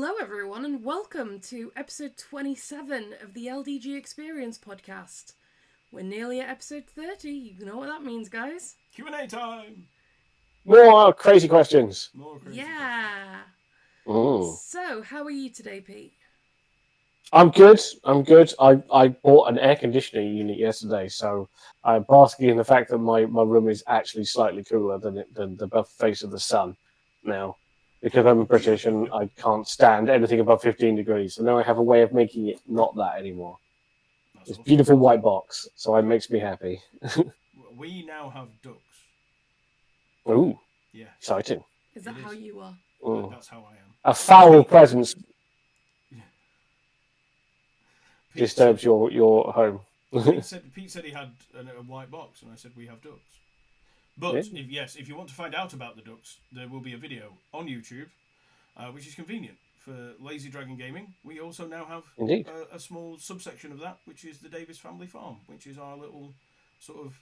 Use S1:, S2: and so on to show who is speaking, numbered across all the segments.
S1: Hello, everyone, and welcome to episode 27 of the LDG Experience podcast. We're nearly at episode 30. You know what that means, guys?
S2: Q&A time!
S3: More crazy questions.
S1: Yeah.
S3: Mm.
S1: So, how are you today, Pete?
S3: I'm good. I bought an air conditioning unit yesterday, so I'm basking in the fact that my room is actually slightly cooler than the face of the sun now. Because I'm British and I can't stand anything above 15 degrees. So now I have a way of making it not that anymore.
S2: That's
S3: It's
S2: awesome.
S3: beautiful white box, so it makes me happy.
S2: We now have ducks.
S3: Ooh,
S2: Yeah.
S3: exciting.
S1: Is that how you are?
S2: That's how I am.
S3: A foul presence
S2: Pete
S3: disturbs
S2: said,
S3: your home.
S2: Pete said he had a white box, and I said we have ducks. But if you want to find out about the ducks, there will be a video on YouTube, which is convenient for Lazy Dragon Gaming. We also now have a small subsection of that, which is the Davis Family Farm, which is our little sort of,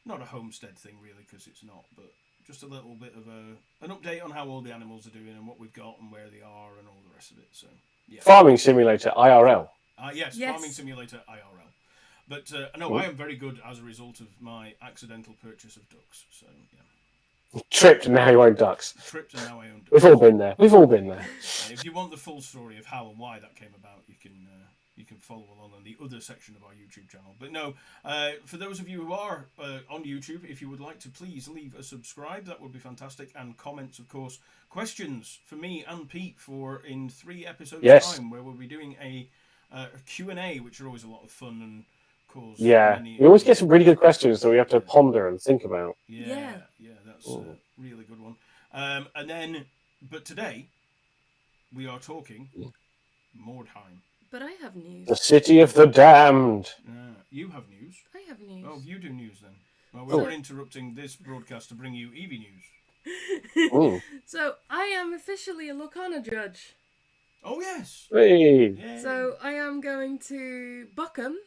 S2: not a homestead thing really, because it's not, but just a little bit of an update on how all the animals are doing and what we've got and where they are and all the rest of it. So, yeah.
S3: Farming Simulator IRL.
S2: Yes, Farming Simulator IRL. But no, I am very good as a result of my accidental purchase of ducks. So yeah.
S3: Tripped and now you own ducks.
S2: Tripped and now I own ducks.
S3: We've all been there.
S2: If you want the full story of how and why that came about, you can follow along on the other section of our YouTube channel. But no, for those of you who are on YouTube, if you would like to please leave a subscribe, that would be fantastic. And comments, of course. Questions for me and Pete for in 3 episodes time, where we'll be doing a Q&A, which are always a lot of fun and cause
S3: we always get some really good questions that we have to ponder and think about.
S2: Yeah, that's a really good one. And then, but today we are talking Mordheim.
S1: But I have news.
S3: The City of the Damned.
S2: You have news.
S1: I have news.
S2: Oh, you do news then. Well, we're interrupting this broadcast to bring you Eevee news.
S1: So, I am officially a Lorcana judge.
S2: Oh, yes.
S3: Hey.
S2: Yay.
S1: So, I am going to Buckham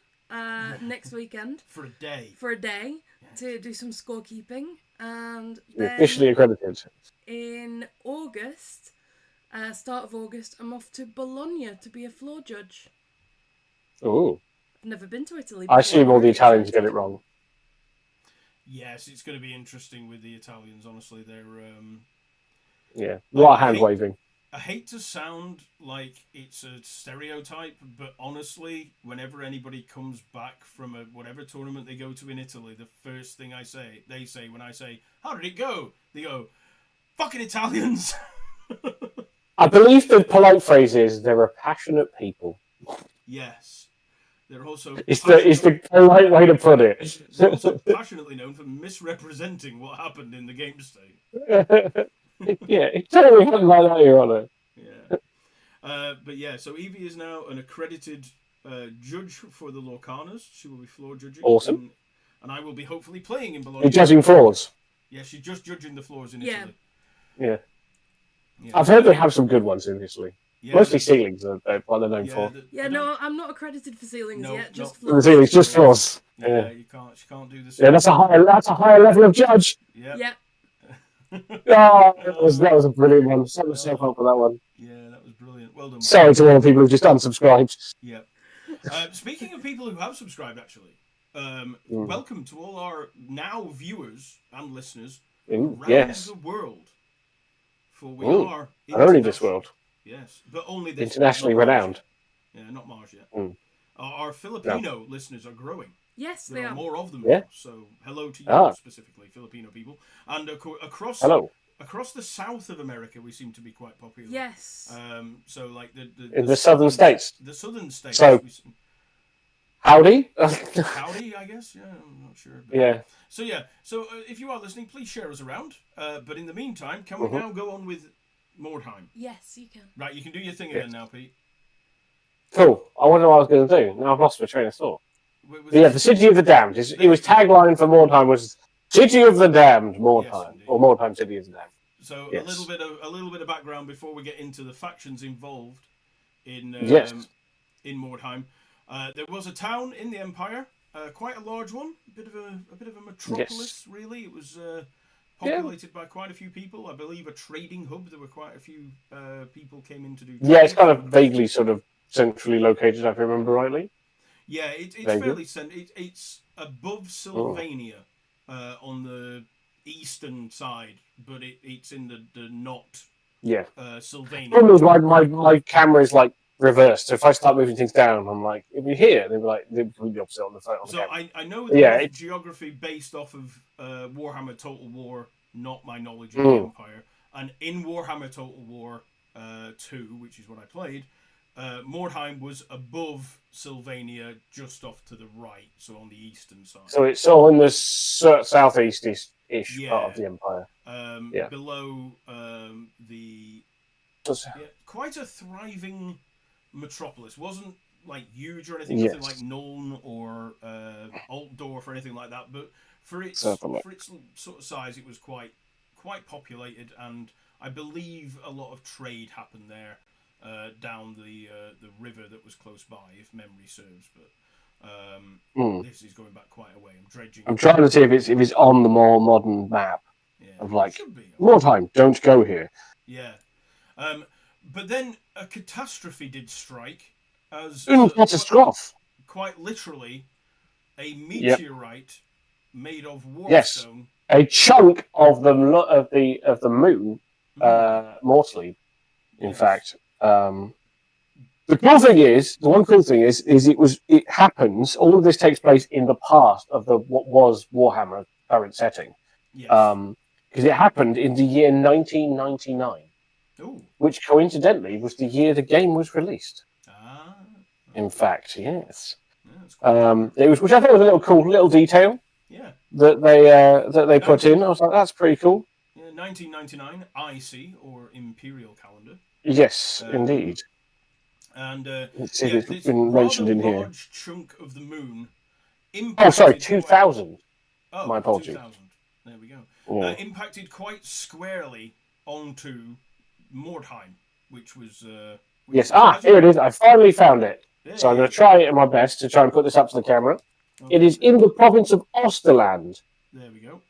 S1: next weekend.
S2: For a day.
S1: Yes. To do some scorekeeping. And
S3: You're officially accredited.
S1: In August, start of August, I'm off to Bologna to be a floor judge.
S3: Oh.
S1: I've never been to Italy before.
S3: I assume all the Italians get it wrong.
S2: Yes, it's going to be interesting with the Italians, honestly. They're...
S3: a lot of hand-waving.
S2: I hate to sound like it's a stereotype, but honestly, whenever anybody comes back from whatever tournament they go to in Italy, the first thing they say when I say, "How did it go?" They go, "Fucking Italians."
S3: I believe the polite phrase is they're a passionate people.
S2: Yes. They're also...
S3: It's the polite way to put it.
S2: They're also passionately known for misrepresenting what happened in the game state.
S3: Yeah, it totally happened like that, Your Honour.
S2: Yeah. But yeah, so Evie is now an accredited judge for the Lorcanas. She will be floor judging.
S3: Awesome.
S2: And I will be hopefully playing in Bologna.
S3: You're judging floors?
S2: Yeah, she's just judging the floors in Italy.
S3: Yeah. I've heard they have some good ones in Italy. Yeah, mostly ceilings are what they're known for.
S1: No, I'm not accredited for ceilings yet. Just floors.
S3: Ceilings, just floors.
S2: Yeah, she can't do this.
S3: Yeah, that's a higher level of judge.
S2: Yeah.
S3: That was a brilliant one. Set myself up for that one.
S2: Yeah, that was brilliant. Well done.
S3: Sorry to all the people who've just unsubscribed.
S2: Yeah. Speaking of people who have subscribed, actually, welcome to all our now viewers and listeners around the world. For we are
S3: only this world.
S2: Yes, but only this
S3: internationally renowned.
S2: Yeah, not Mars yet. Our Filipino listeners are growing.
S1: Yes,
S2: there are more of them.
S3: Yeah.
S2: So hello to you specifically, Filipino people, and across the south of America, we seem to be quite popular.
S1: Yes.
S2: So like
S3: in the southern states.
S2: The southern states.
S3: So howdy.
S2: Howdy, I guess. Yeah, I'm not sure. But, So if you are listening, please share us around. But in the meantime, can we now go on with Mordheim?
S1: Yes, you can.
S2: Right, you can do your thing again now, Pete.
S3: Cool. I wonder what I was going to do. Now I've lost my train of thought. The City of the Damned. It was tagline for Mordheim was City of the Damned, Mordheim, or Mordheim City of the Damned.
S2: So a little bit of background before we get into the factions involved in Mordheim. There was a town in the Empire, quite a large one, a bit of a metropolis, really. It was populated by quite a few people. I believe a trading hub. There were quite a few people came in to do.
S3: Yeah, it's kind of vaguely sort of centrally located, if I remember rightly.
S2: Yeah, it's fairly it's above Sylvania on the eastern side, but it's in the not Sylvania.
S3: The problem is my camera is like reversed. So if I start moving things down, I'm like, if you're here, they'll be like the opposite on the phone.
S2: So I know the geography based off of Warhammer Total War, not my knowledge of the Empire. And in Warhammer Total War 2, which is what I played, Mordheim was above Sylvania, just off to the right, so on the eastern side.
S3: So it's all in the southeast-ish part of the Empire.
S2: Below the... quite a thriving metropolis. Wasn't like huge or anything, nothing like Nuln or Altdorf or anything like that, but for its sort of size, it was quite populated, and I believe a lot of trade happened there down the river that was close by, if memory serves. But this is going back quite a way. I'm dredging.
S3: I'm trying to see if it's on the more modern map of like Mordheim. Don't go here.
S2: Yeah, but then a catastrophe did strike. As quite literally, a meteorite made of Warpstone.
S3: A chunk of the moon, mortally. In fact, the one cool thing is it happens. All of this takes place in the past of what was Warhammer current setting. Yes. Because it happened in the year 1999, which coincidentally was the year the game was released. In fact, yes. Yeah, it was, which I thought was a little cool little detail.
S2: Yeah.
S3: That they put in. I was like, that's pretty cool.
S2: Yeah, 1999 IC or Imperial calendar.
S3: Yes, indeed.
S2: And
S3: let's see if it's been mentioned in here.
S2: Large chunk of the moon.
S3: 2000. My apologies.
S2: 2000. There we go. Yeah. Impacted quite squarely onto Mordheim, which was.
S3: Yes. Here it is. I finally found it. So I'm going to try it in my best to try and put this up to the camera. Okay. It is in the province of Osterland.
S2: There we go.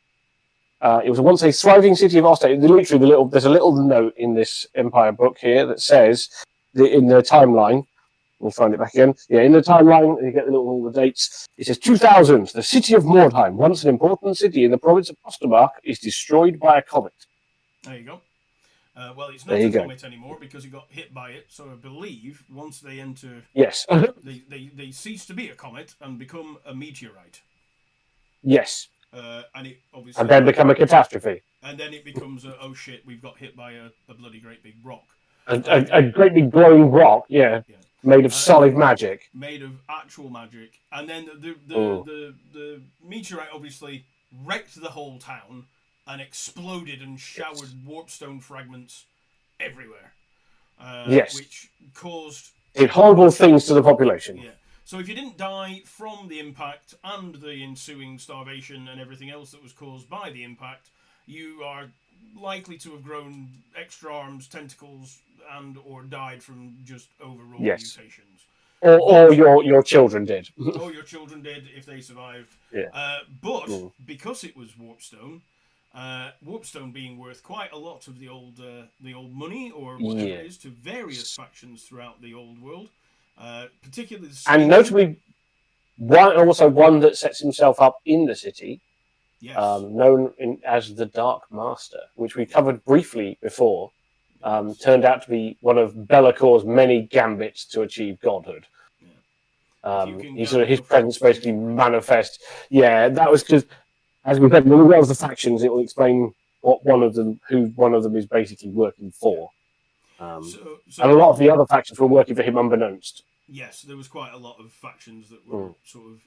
S3: It was once a thriving city of Osterland. Literally, there's a little note in this Empire book here that says in the timeline. We'll find it back again. Yeah, in the timeline, you get all the dates. It says 2000. The city of Mordheim, once an important city in the province of Ostermark, is destroyed by a comet.
S2: There you go. Well, it's not a comet anymore because it got hit by it. So I believe once they enter, they cease to be a comet and become a meteorite.
S3: Yes.
S2: And it obviously
S3: and then become a catastrophe.
S2: And then it becomes oh shit, we've got hit by a bloody great big rock.
S3: A great big glowing rock, made of solid magic.
S2: Made of actual magic, and then the meteorite obviously wrecked the whole town. And exploded and showered warpstone fragments everywhere. Which caused...
S3: Did horrible things to the population.
S2: Yeah. So if you didn't die from the impact and the ensuing starvation and everything else that was caused by the impact, you are likely to have grown extra arms, tentacles, and or died from just overall mutations.
S3: Or your children did.
S2: Or your children did if they survived.
S3: Yeah.
S2: But because it was Warpstone... Warpstone being worth quite a lot of the old money or whatever it is to various factions throughout the old world, particularly
S3: and notably one that sets himself up in the city, known as the Dark Master, which we covered briefly before, turned out to be one of Bellacor's many gambits to achieve godhood. His presence basically manifests. Yeah, that was because. As we said, when we go to the factions, it will explain who one of them is basically working for. And a lot of the other factions were working for him unbeknownst.
S2: Yes, there was quite a lot of factions that were sort of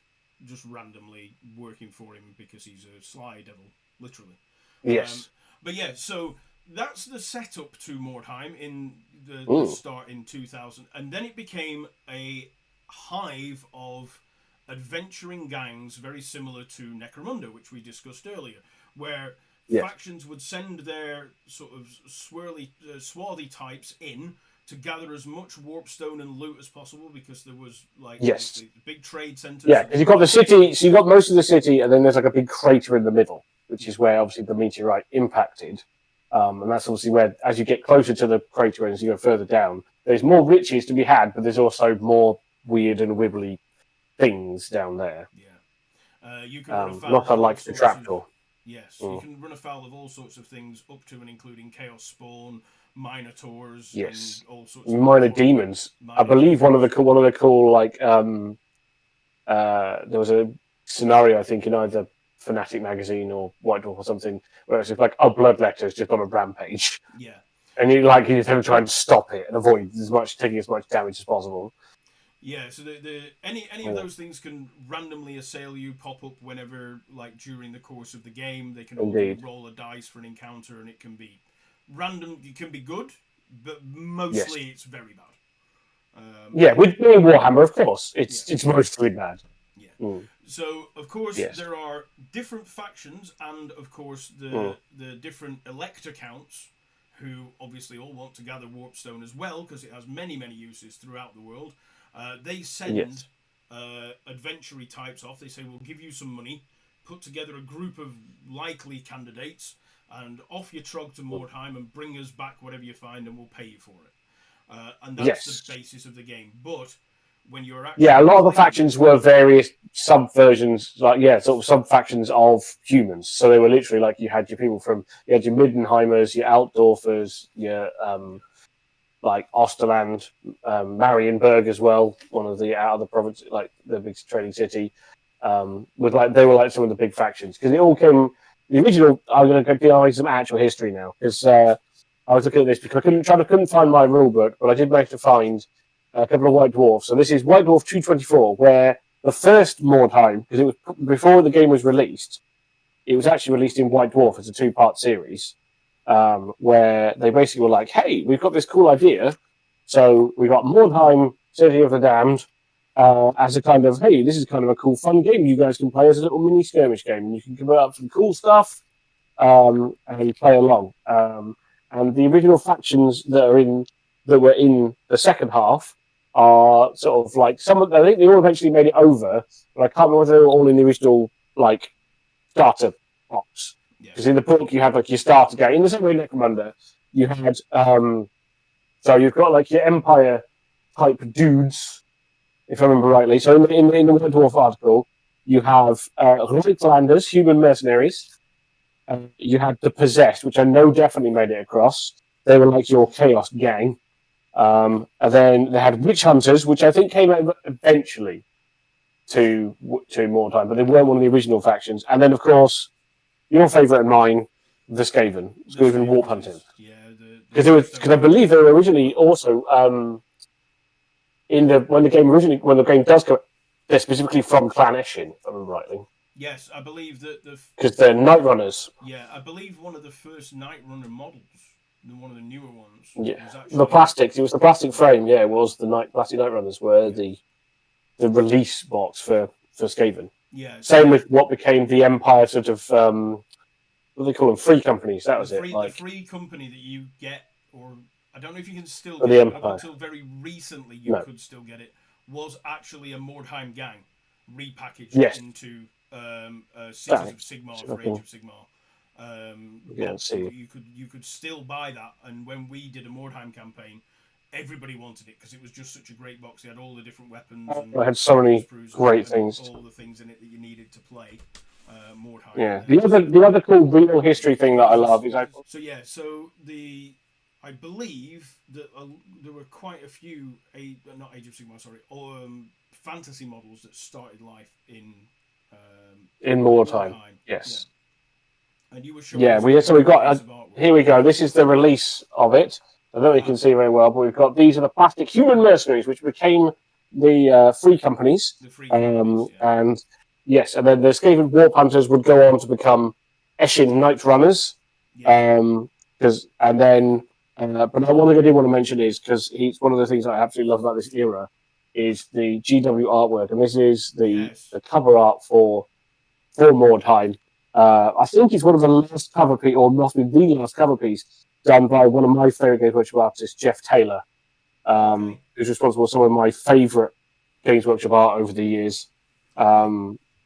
S2: just randomly working for him because he's a sly devil, literally.
S3: Yes.
S2: But yeah, so that's the setup to Mordheim in the start in 2000. And then it became a hive of... adventuring gangs very similar to Necromunda, which we discussed earlier, where factions would send their sort of swarthy types in to gather as much warpstone and loot as possible because there was the big trade centers.
S3: Yeah, because you've got the city, so you've got most of the city, and then there's like a big crater in the middle. which is where obviously the meteorite impacted. And that's obviously where, as you get closer to the crater and as you go further down, there's more riches to be had, but there's also more weird and wibbly things down there.
S2: Yeah. You can run afoul
S3: not
S2: of
S3: unlike the
S2: all sorts
S3: trapdoor.
S2: Yes, you can run afoul of all sorts of things, up to and including Chaos Spawn, Minotaurs,
S3: Yes,
S2: and all sorts of
S3: minor demons. I believe one of the cool like there was a scenario I think in either Fanatic magazine or White Dwarf or something where it's just like a bloodletter's just on a rampage.
S2: Yeah.
S3: And you just have to try and stop it and avoid taking as much damage as possible.
S2: Yeah, so any of those things can randomly assail you, pop up whenever, like during the course of the game. They can all roll a dice for an encounter, and it can be random. It can be good, but mostly it's very bad.
S3: With Warhammer, of course, it's mostly bad.
S2: Yeah. So of course there are different factions, and of course the different elect accounts, who obviously all want to gather Warpstone as well because it has many uses throughout the world. They send adventure types off. They say, we'll give you some money, put together a group of likely candidates, and off you trog to Mordheim and bring us back whatever you find, and we'll pay you for it. And that's the basis of the game. But when you're actually
S3: a lot of the factions were various subversions, sort of sub-factions of humans. So they were literally like, you had your Middenheimers, your Altdorfers, your like Osterland, Marienburg as well, one of the out of the province, like the big trading city. They were like some of the big factions because it all came. The original. I'm going to go into some actual history now because I was looking at this because I couldn't find my rule book, but I did manage to find a couple of White Dwarfs. So this is White Dwarf 224, where the first Mordheim, because it was before the game was released, it was actually released in White Dwarf as a 2-part series. Where they basically were like, hey, we've got this cool idea. So we got Mordheim, City of the Damned, as a kind of, hey, this is kind of a cool, fun game you guys can play as a little mini skirmish game. And you can convert up some cool stuff and play along. And the original factions that were in the second half are sort of like I think they all eventually made it over, but I can't remember whether they were all in the original like starter box. Because in the book you have like your starter game. In the same way Necromunda, you had so you've got like your Empire type dudes, if I remember rightly. So in the White Dwarf article, you have Reitlanders, human mercenaries. You had the Possessed, which I know definitely made it across. They were like your Chaos gang. And then they had Witch Hunters, which I think came out eventually to Mordheim, but they weren't one of the original factions. And then, of course, your favourite and mine, the Skaven Warp Hunting.
S2: Yeah,
S3: because I believe they were originally also when the game does come, they're specifically from Clan Eshin, if I remember rightly.
S2: Yes, I believe that
S3: because they're Night Runners.
S2: Yeah, I believe one of the first Night Runner models, one of the newer ones.
S3: Yeah,
S2: was actually...
S3: the plastics. It was the plastic frame. Yeah, it was the plastic Night Runners were the release box for Skaven.
S2: Yeah.
S3: Same with what became the Empire sort of what do they call them? Free companies. That was it.
S2: The free company that you get, or I don't know if you can still
S3: get
S2: it, but up until very recently you could still get it, was actually a Mordheim gang repackaged into Cities of Sigmar for Age of Sigmar. So you could still buy that, and when we did a Mordheim campaign, everybody wanted it because it was just such a great box. It had all the different weapons. And
S3: I had so many great things.
S2: All the things in it that you needed to play Mordheim.
S3: Yeah. The other cool real history thing that I love is
S2: I believe that there were quite a few not Age of Sigmar, sorry, fantasy models that started life in
S3: Mordheim. Yes.
S2: Yeah. And you were showing
S3: we got here we go. This is the release of it. I don't know if you can see very well, but we've got these are the plastic human mercenaries, which became the free companies. And yes, and then the Skaven Warp Hunters would go on to become Eshin Night Runners. But one thing I did want to mention is because he's one of the things I absolutely love about this era is the GW artwork, and this is the cover art for Mordheim. I think it's one of the last cover piece, or must be the last cover piece done by one of my favourite Games Workshop artists, Jeff Taylor, who's responsible for some of my favourite Games Workshop art over the years.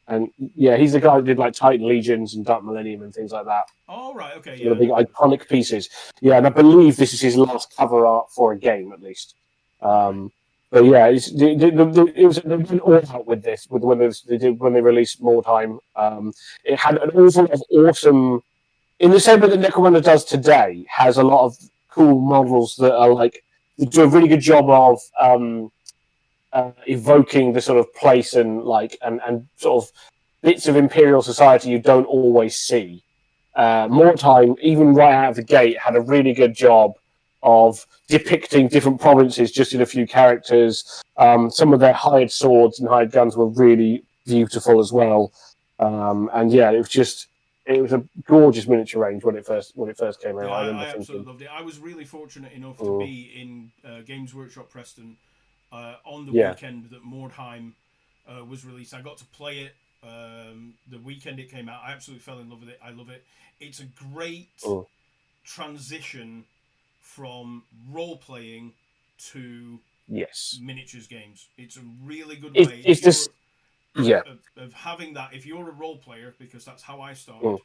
S3: And yeah, he's the guy who did like Titan Legions and Dark Millennium and things like that.
S2: Oh, right, okay,
S3: The big iconic pieces. Yeah, and I believe this is his last cover art for a game, at least. But yeah, it was they went all out with this when they released Mordheim. It had an awful lot of awesome, in the same way that Necromunda does today, has a lot of cool models that are like they do a really good job of evoking the sort of place and sort of bits of Imperial society you don't always see. Mordheim, even right out of the gate, had a really good job of depicting different provinces just in a few characters. Some of their hired swords and hired guns were really beautiful as well. And yeah, it was a gorgeous miniature range when it first came out.
S2: Yeah, I absolutely loved it. I was really fortunate enough to be in Games Workshop Preston on the weekend that Mordheim was released. I got to play it the weekend it came out. I absolutely fell in love with it. I love it. It's a great transition from role playing to miniatures games. It's a really good way of having that. If you're a role player, because that's how I started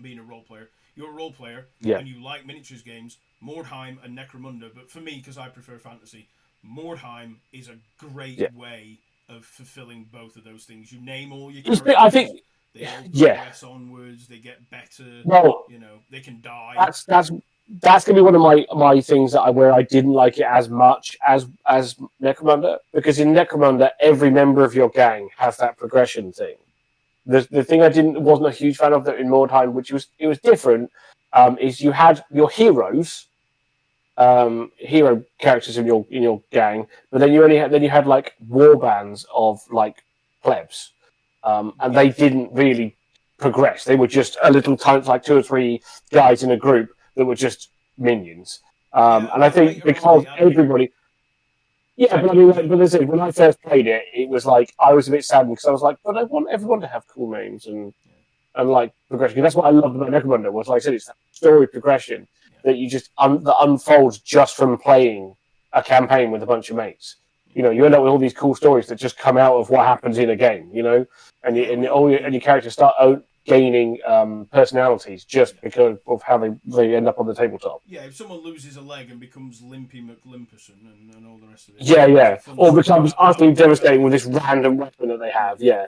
S2: being a role player. You're a role player and you like miniatures games, Mordheim and Necromunda. But for me, because I prefer fantasy, Mordheim is a great way of fulfilling both of those things. You name all your characters.
S3: I think
S2: they all progress onwards. They get better.
S3: Well,
S2: they can die.
S3: That's gonna be one of my things where I didn't like it as much as Necromunda, because in Necromunda every member of your gang has that progression thing. The thing I wasn't a huge fan of that in Mordheim, which was different, is you had your heroes, hero characters in your gang, but then you had like war bands of like plebs, and they didn't really progress. They were just a little like 2 or 3 guys in a group that were just minions. And I think because everybody. Yeah, but I mean, but as I said, when I first played it, it was like I was a bit saddened because I was like, but I want everyone to have cool names and like progression. That's what I loved about Necromunda was, like I said, it's that story progression that you just that unfolds just from playing a campaign with a bunch of mates. You end up with all these cool stories that just come out of what happens in a game. And your characters start gaining personalities just because of how they end up on the tabletop.
S2: Yeah, if someone loses a leg and becomes Limpy McLimperson and all the rest of it.
S3: Yeah. Or becomes utterly devastating with this random weapon that they have. Yeah.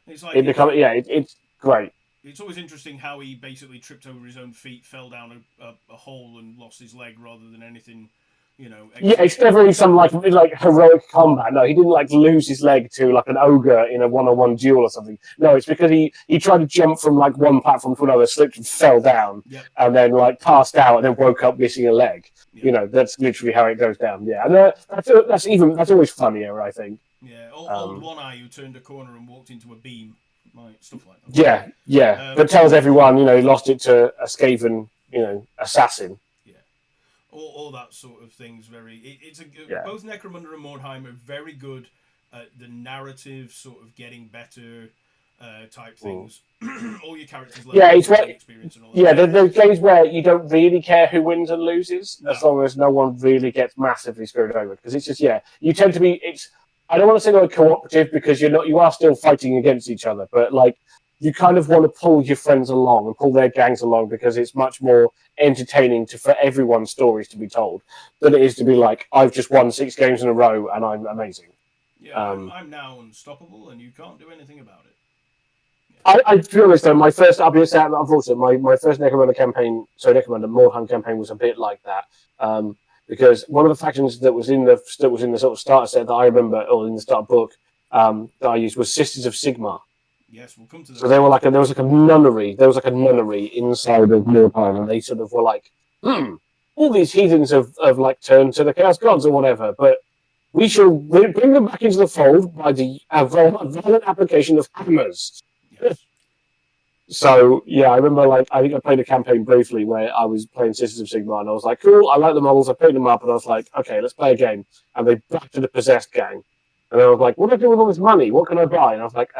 S2: It's like
S3: it's great.
S2: It's always interesting how he basically tripped over his own feet, fell down a hole and lost his leg rather than anything.
S3: Yeah, it's definitely some like heroic combat. No, he didn't like lose his leg to like an ogre in a one-on-one duel or something. No, it's because he tried to jump from like one platform to another, slipped and fell down, and then like passed out and then woke up missing a leg. That's literally how it goes down. Yeah, and that's always funnier, I think.
S2: Yeah, old One Eye who turned a corner and walked into a beam, like stuff like that.
S3: Yeah, but tells everyone he lost it to a Skaven, assassin.
S2: All that sort of things. Both Necromunda and Mordheim are very good at the narrative, sort of getting better type things. All your characters experience and all that.
S3: Yeah, there's games where you don't really care who wins and loses, as long as no one really gets massively screwed over. Because it's just you tend to be. I don't want to say like cooperative because you are still fighting against each other, but like. You kind of want to pull your friends along and pull their gangs along because it's much more entertaining for everyone's stories to be told than it is to be like, I've just won 6 games in a row and I'm amazing.
S2: Yeah, I'm now unstoppable and you can't do anything about it. Yeah.
S3: I to be honest though, my first Necromunda Mordheim campaign was a bit like that. Because one of the factions that was in the sort of starter set that I remember, or in the starter book that I used, was Sisters of Sigmar.
S2: Yes, we'll come to that.
S3: So there was like a nunnery. There was like a nunnery inside of Mordheim, and they sort of were like, all these heathens have like turned to the Chaos Gods or whatever, but we shall bring them back into the fold by the violent application of hammers.
S2: Yes.
S3: So yeah, I remember I think I played a campaign briefly where I was playing Sisters of Sigmar, and I was like, cool, I like the models, I picked them up, and I was like, okay, let's play a game. And they back to the possessed gang, and I was like, what do I do with all this money? What can I buy? And I was like,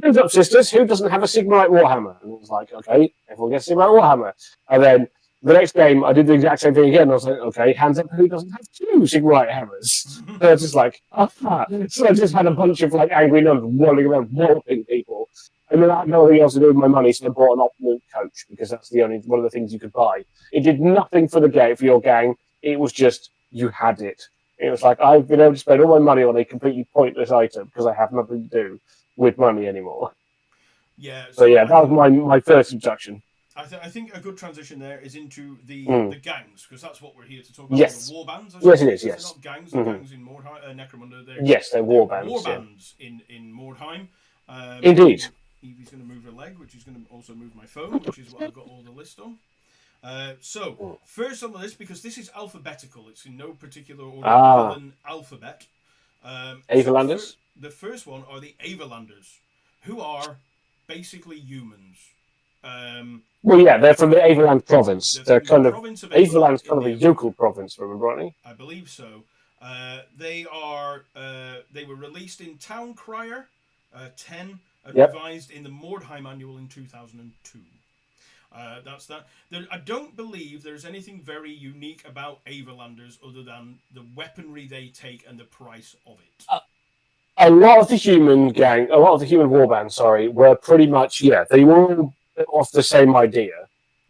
S3: Hands up, sisters, who doesn't have a Sigmarite Warhammer? And it was like, okay, everyone gets a Sigmarite Warhammer. And then The next game, I did the exact same thing again. I was like, okay, hands up, who doesn't have two right hammers? And I was just like, aha. So I just had a bunch of like angry nuns rolling around, walloping people. And then I had nothing else to do with my money, so I bought an opulent coach because that's the only one of the things you could buy. It did nothing for the game, for your gang. It was just you had it. It was like I've been able to spend all my money on a completely pointless item because I have nothing to do with money anymore.
S2: Yeah.
S3: So
S2: So
S3: yeah, that was my first introduction.
S2: I think a good transition there is into the gangs, because that's what we're here to talk about.
S3: Yes.
S2: The war bands.
S3: Yes, it is. Yes.
S2: They're not gangs.
S3: Mm-hmm.
S2: Gangs in Mordheim, Necromunda.
S3: Yes, they're war bands.
S2: War bands in Mordheim.
S3: Indeed.
S2: Evie's going to move her leg, which is going to also move my phone, which is what I've got all the list on. So, first on the list, because this is alphabetical, it's in no particular order other than alphabet.
S3: Avalanders?
S2: So the first one are the Avalanders, who are basically humans.
S3: Well, yeah, they're from the Avaland province. They're kind of
S2: province of
S3: Avaland's kind of a yokel province, remember, rightly?
S2: I believe so. They were released in Town Crier 10, revised in the Mordheim Annual in 2002. That's that. I don't believe there's anything very unique about Avalanders other than the weaponry they take and the price of it.
S3: A lot of the human warbands, were pretty much, they were all off the same idea.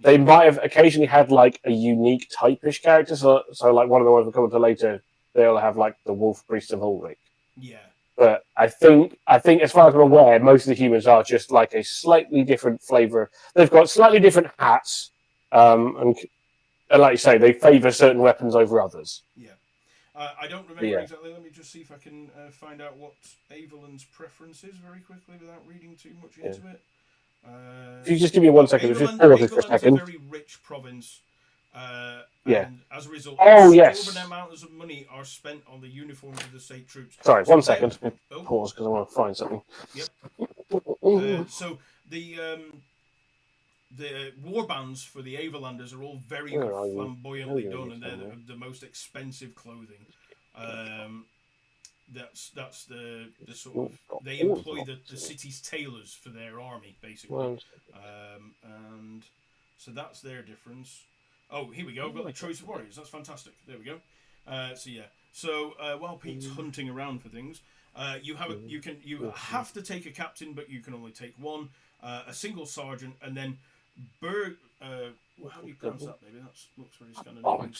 S3: They might have occasionally had like a unique typish character, so like one of the ones we'll come to later, they'll have like the Wolf Priest of Ulrich.
S2: Yeah.
S3: But I think as far as I'm aware, most of the humans are just like a slightly different flavour. They've got slightly different hats, and like you say, they favour certain weapons over others.
S2: Yeah. I don't remember exactly. Let me just see if I can find out what Avaland's preference is very quickly without reading too much into it.
S3: If you just give me 1 second, just pause this for a second.
S2: Avaland's a very rich province. And as a result, exorbitant amounts of money are spent on the uniforms of the state troops.
S3: Sorry, 1 second. Pause because I want to find something.
S2: Yep. So the war bands for the Avalanders are all very flamboyantly done, and they're the most expensive clothing. That's the sort of they employ the city's tailors for their army basically, and so that's their difference. Oh, here we go. We've got the choice of warriors. That's fantastic. There we go. So while Pete's hunting around for things, you have to take a captain, but you can only take one, a single sergeant, and then how do you pronounce that? Maybe that looks very Scandinavian.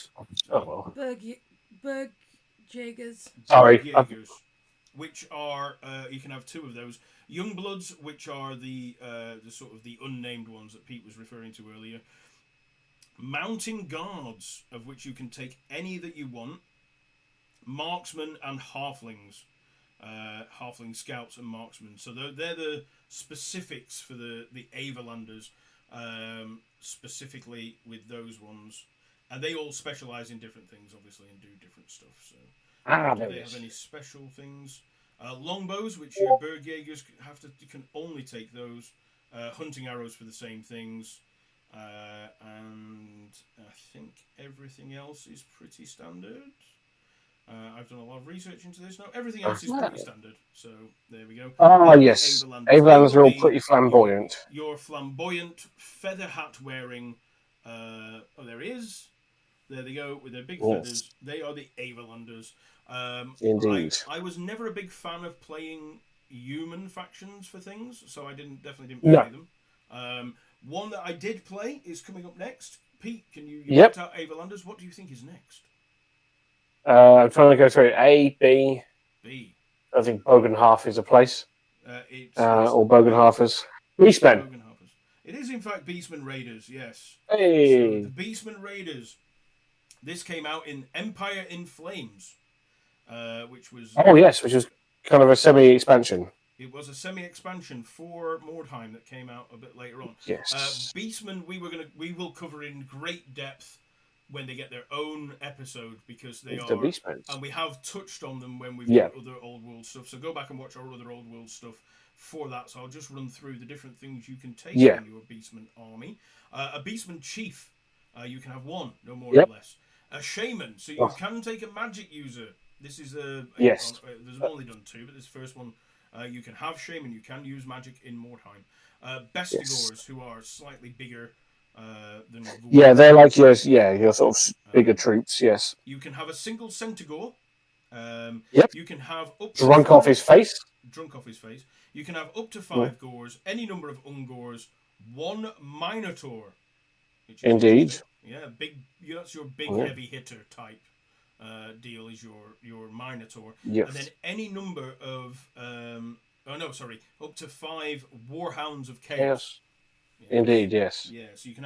S1: Berg Jaegers.
S3: Sorry.
S2: Jaegers, which are you can have two of those. Youngbloods, which are the sort of the unnamed ones that Pete was referring to earlier. Mountain guards, of which you can take any that you want. Marksmen and halflings. Halfling scouts and marksmen. So they're the specifics for the Avalanders, specifically with those ones. And they all specialise in different things, obviously, and do different stuff. So, do they have any special things? Longbows, which your Bergjaegers you can only take those. Hunting arrows for the same things. And I think everything else is pretty standard. I've done a lot of research into this now. Everything else is pretty standard. So there we go.
S3: Yes. Avalanders are all pretty flamboyant.
S2: Your flamboyant feather hat wearing. There he is. There they go with their big feathers. They are the Avalanders.
S3: Indeed.
S2: I was never a big fan of playing human factions for things, so I definitely didn't play them. One that I did play is coming up next. Pete, can you worked out Avalanders? What do you think is next?
S3: I'm trying to go through A, B.
S2: B.
S3: I think Bogenhalf is a place. Or Bogenhalfers. Beastmen.
S2: It is, in fact, Beastmen Raiders, yes.
S3: Hey.
S2: So, the Beastmen Raiders. This came out in Empire in Flames, which was...
S3: which was kind of a semi-expansion.
S2: It was a semi-expansion for Mordheim that came out a bit later on.
S3: Yes.
S2: Beastmen, we will cover in great depth when they get their own episode, because they are, and we have touched on them when we've done other Old World stuff. So go back and watch our other Old World stuff for that. So I'll just run through the different things you can take in your Beastman army. A Beastman chief, you can have one, no more or less. A shaman, so you can take a magic user. This is there's only done two, but this first one. You can have shaman, you can use magic in Mordheim. Bestigors, who are slightly bigger than
S3: Yeah, they're like your sort of bigger troops. Yes.
S2: You can have a single centaur.
S3: Yep.
S2: You can have up to
S3: Drunk off
S2: 5
S3: his face.
S2: drunk off his face. You can have up to
S3: Mm.
S2: 5 gores, any number of ungors, 1 minotaur, which is
S3: Indeed.
S2: interesting. Yeah, big. That's your big
S3: Yeah.
S2: heavy hitter type deal. Is your minotaur,
S3: Yes.
S2: and then any number of up to 5 warhounds of chaos.
S3: Yes. Indeed, yes.
S2: Yeah, so you can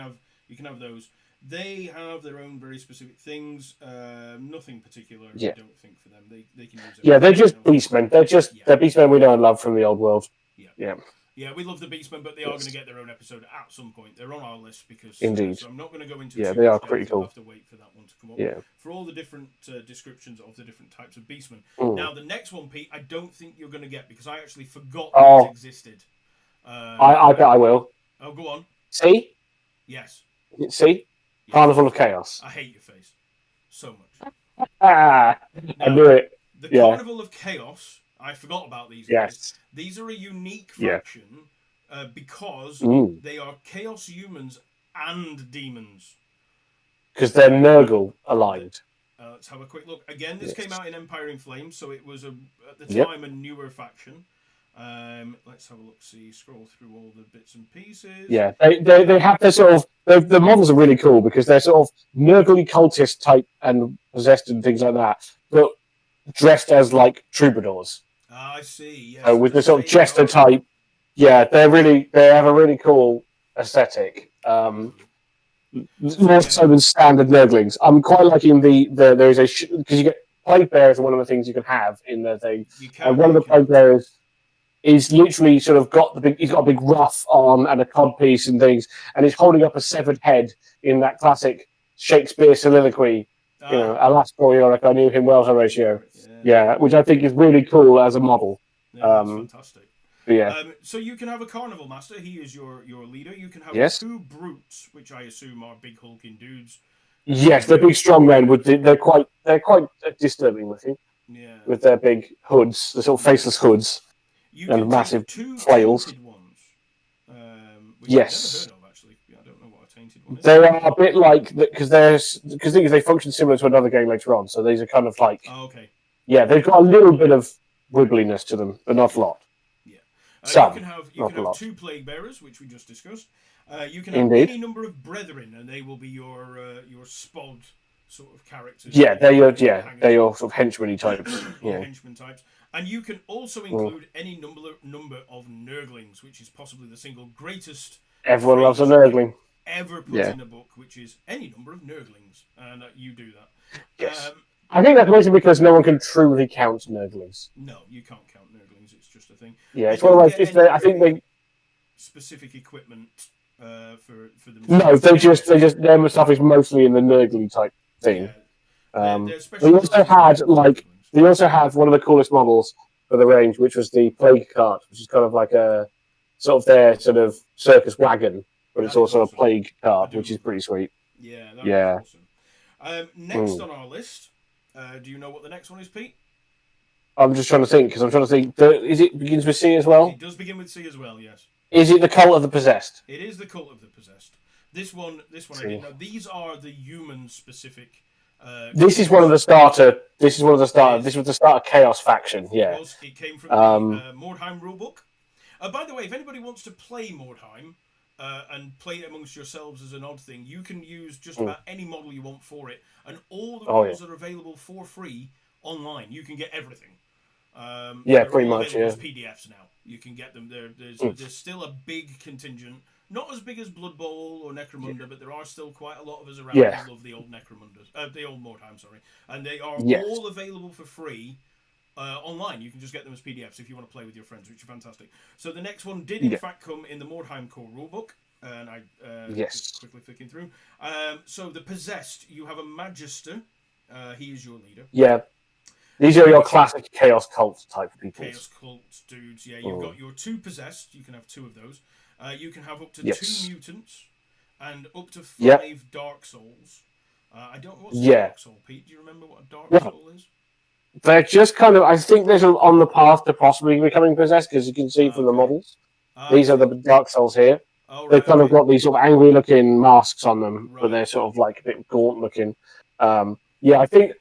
S2: have those. They have their own very specific things. Nothing particular,
S3: Yeah.
S2: I don't think, for them. They can use it.
S3: Yeah, they're just beastmen. They're beastmen we know and love from the old world.
S2: Yeah. Yeah, we love the Beastmen, but they are going to get their own episode at some point. They're on our list because
S3: Indeed.
S2: so I'm not going to go into
S3: Yeah,
S2: too
S3: they
S2: much
S3: are pretty
S2: depth.
S3: cool.
S2: You'll have to wait for that one to come up.
S3: Yeah.
S2: For all the different descriptions of the different types of Beastmen.
S3: Mm.
S2: Now, the next one, Pete, I don't think you're going to get because I actually forgot
S3: Oh.
S2: it existed.
S3: I bet I will.
S2: Oh, go on.
S3: See?
S2: Yes.
S3: See?
S2: Yes.
S3: Carnival of Chaos.
S2: I hate your face so much.
S3: Ah,
S2: Now,
S3: I knew it.
S2: The
S3: Yeah.
S2: Carnival of Chaos, I forgot about these guys.
S3: Yes.
S2: These are a unique faction because they are Chaos humans and demons.
S3: Because they're Nurgle aligned.
S2: Let's have a quick look. Again, this came out in Empire in Flames, so it was at the
S3: Yep.
S2: time a newer faction. Let's have a look. See, scroll through all the bits and pieces.
S3: Yeah, they have their sort of the models are really cool because they're sort of Nurgle cultist type and possessed and things like that, but dressed as like troubadours.
S2: I see. Yes.
S3: So with the sort of jester type, yeah, they have a really cool aesthetic. More so than standard Nurglings. I'm quite liking there is because you get plague bearers are one of the things you can have in the thing, and one of the plague bearers is literally sort of he's got a big ruff on and a codpiece and things, and he's holding up a severed head in that classic Shakespeare soliloquy. Alas, poor Yorick, I knew him well, Horatio. Yeah, which I think is really cool as a model.
S2: Yeah, that's fantastic.
S3: Yeah.
S2: So you can have a Carnival Master. He is your leader. You can have 2 brutes, which I assume are big hulking dudes.
S3: Yes, they're big, strong men. They're quite disturbing looking.
S2: Yeah.
S3: With their big hoods, the sort of faceless hoods, and massive flails.
S2: Ones, which
S3: yes.
S2: I've never heard of, actually. I don't know what a tainted one is.
S3: They are a bit like because they function similar to another game later on. So these are kind of like.
S2: Oh, okay.
S3: Yeah, they've got a little bit of wibbliness to them, but not a lot.
S2: You can have 2 plague bearers, which we just discussed. You can have any number of brethren, and they will be your spod sort of characters.
S3: Yeah, they're your sort of henchman types.
S2: Henchman types. And you can also include any number of Nurglings, which is possibly the single greatest.
S3: Everyone loves a Nurgling.
S2: Ever put in a book, which is any number of Nurglings, and you do that.
S3: Yes. I think that's mostly because no one can truly count Nurglings.
S2: No, you can't count Nurglings. It's just a thing.
S3: Yeah, it's one of those. I think they
S2: specific equipment for them.
S3: No, their stuff is mostly in the Nurgly type thing. They also have one of the coolest models for the range, which was the plague cart, which is kind of like a sort of their sort of circus wagon, but it's also a plague cart, which is pretty sweet.
S2: Yeah, that is awesome. Next on our list, do you know what the next one is, Pete?
S3: I'm just trying to think Is it begins with C as well?
S2: It does begin with C as well. Yes.
S3: Is it the Cult of the Possessed?
S2: It is the Cult of the Possessed. This one I didn't know. These are the human specific.
S3: This is one of the starter. This was the starter Chaos faction. Yeah.
S2: It came from the Mordheim rulebook. By the way, if anybody wants to play Mordheim and play it amongst yourselves as an odd thing, you can use just about any model you want for it, and all the models are available for free online. You can get everything.
S3: Pretty much. Yeah.
S2: As PDFs now. You can get them there. There's still a big contingent. Not as big as Blood Bowl or Necromunda, but there are still quite a lot of us around who love the old Necromundas, the old Mordheim, sorry. And they are all available for free online. You can just get them as PDFs if you want to play with your friends, which are fantastic. So the next one did in fact come in the Mordheim core rulebook, and I just quickly flicking through. So the Possessed, you have a Magister. He is your leader.
S3: Yeah. These are your classic Chaos Cult type people.
S2: Chaos Cult dudes, yeah. You've got your 2 Possessed. You can have 2 of those. You can have up to 2 Mutants and up to 5 Dark Souls. I don't know what's a Dark Soul, Pete. Do you remember what a Dark Soul is?
S3: They're just kind of, I think they're on the path to possibly becoming possessed, because you can see from the models. These are the Dark Souls here.
S2: Oh,
S3: They've
S2: right,
S3: kind of
S2: okay.
S3: got these sort of angry looking masks on them, but
S2: Right.
S3: they're sort of like a bit gaunt looking. Yeah, I think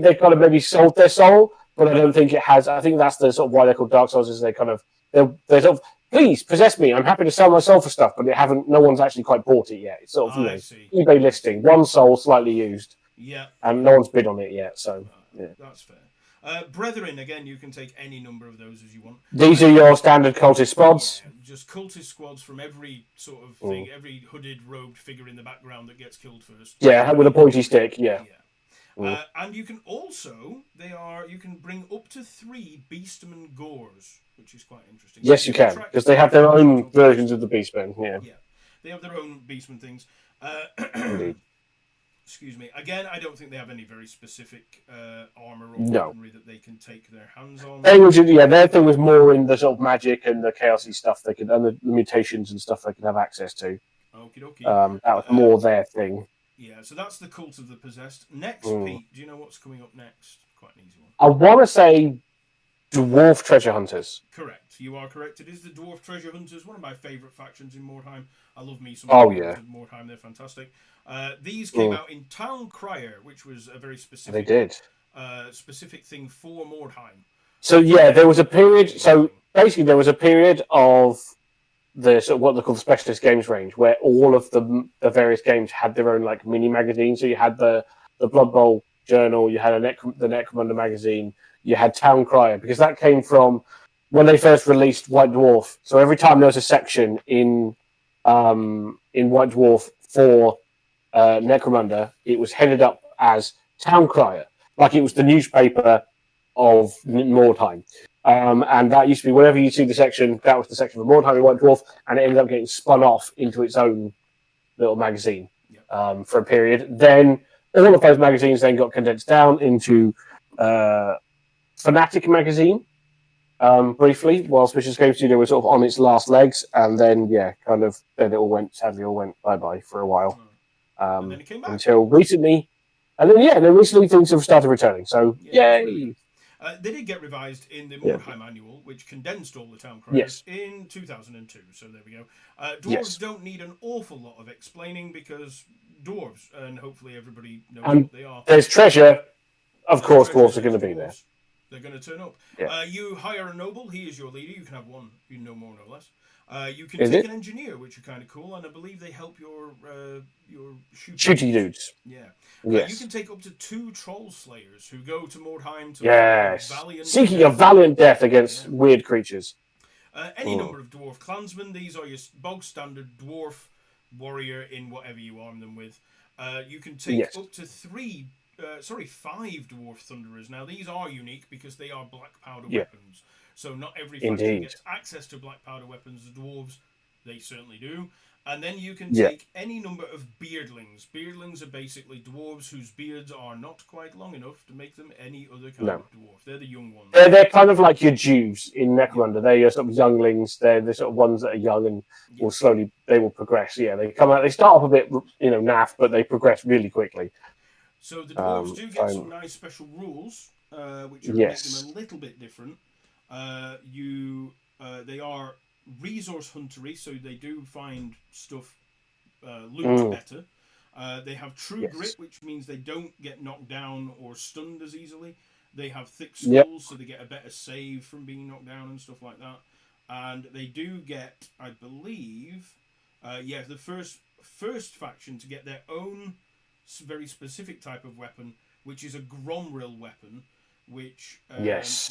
S3: they've kind of maybe sold their soul, but I don't think it has. I think that's the sort of why they're called Dark Souls, is they're sort of, please possess me. I'm happy to sell my soul for stuff, but no one's actually quite bought it yet. It's sort of
S2: I see.
S3: eBay listing, one soul slightly used,
S2: Yeah.
S3: and no one's bid on it yet. So yeah.
S2: That's fair. Brethren, again, you can take any number of those as you want.
S3: These are your standard cultist spods.
S2: Yeah, just cultist squads from every sort of thing, every hooded, robed figure in the background that gets killed first.
S3: Yeah, with a pointy stick. Yeah.
S2: And you can also, you can bring up to 3 Beastman Gores, which is quite interesting.
S3: Yes, you can, because they have their own versions of the Beastmen. Yeah.
S2: Yeah, they have their own Beastman things.
S3: Indeed.
S2: Excuse me. Again, I don't think they have any very specific armor or weaponry that they can take their hands on.
S3: Their thing was more in the sort of magic and the chaosy stuff and the mutations and stuff they could have access to.
S2: Okie dokie.
S3: That was more their thing.
S2: Yeah, so that's the Cult of the Possessed. Next, Pete, do you know what's coming up next? Quite an easy one.
S3: I want to say Dwarf Treasure Hunters.
S2: Correct. You are correct. It is the Dwarf Treasure Hunters, one of my favourite factions in Mordheim. I love me some Mordheim. They're fantastic. These came out in Town Crier, which was a very specific specific thing for Mordheim.
S3: So yeah, there was a period. So basically, there was a period of the sort of what they call the specialist games range, where all of the various games had their own like mini magazine. So you had the Blood Bowl journal, you had the Necromunda magazine, you had Town Crier, because that came from when they first released White Dwarf. So every time there was a section in White Dwarf for Necromunda, it was headed up as Town Crier, like it was the newspaper of Mordheim. And that used to be whenever you see the section, that was the section for Mordheim and White Dwarf, and it ended up getting spun off into its own little magazine for a period. Then all of those magazines then got condensed down into Fanatic magazine briefly, whilst Vicious Game Studio was sort of on its last legs, and then then it all went bye-bye for a while.
S2: And then it came back.
S3: Until recently. And then recently things have started returning. So yay!
S2: They did get revised in the Mordheim Annual, which condensed all the Town Criers in 2002. So there we go. Dwarves don't need an awful lot of explaining because dwarves, and hopefully everybody knows what they are.
S3: There's treasure. Of course, dwarves are going to be there.
S2: They're going to turn up. Yeah. You hire a noble. He is your leader. You can have one. You know more, no less. You can take an engineer, which are kind of cool, and I believe they help your
S3: shooty dudes.
S2: Yeah.
S3: Yes.
S2: You can take up to 2 troll slayers who go to Mordheim to
S3: seeking a valiant death against weird creatures.
S2: Any number of dwarf clansmen. These are your bog standard dwarf warrior in whatever you arm them with. You can take up to 5 dwarf thunderers. Now these are unique because they are black powder weapons. So not every faction gets access to black powder weapons. The dwarves, they certainly do. And then you can take any number of beardlings. Beardlings are basically dwarves whose beards are not quite long enough to make them any other kind of dwarf. They're the young ones.
S3: They're kind of like your Jews in Necromunda. They're your sort of younglings. They're the sort of ones that are young and will progress. Yeah, they come out. They start off a bit, naff, but they progress really quickly.
S2: So the dwarves do get some nice special rules, which make them a little bit different. They are resource huntery, so they do find stuff loot better. They have true grit, which means they don't get knocked down or stunned as easily. They have thick skulls, so they get a better save from being knocked down and stuff like that. And they do get, I believe, the first faction to get their own very specific type of weapon, which is a Gromril weapon, which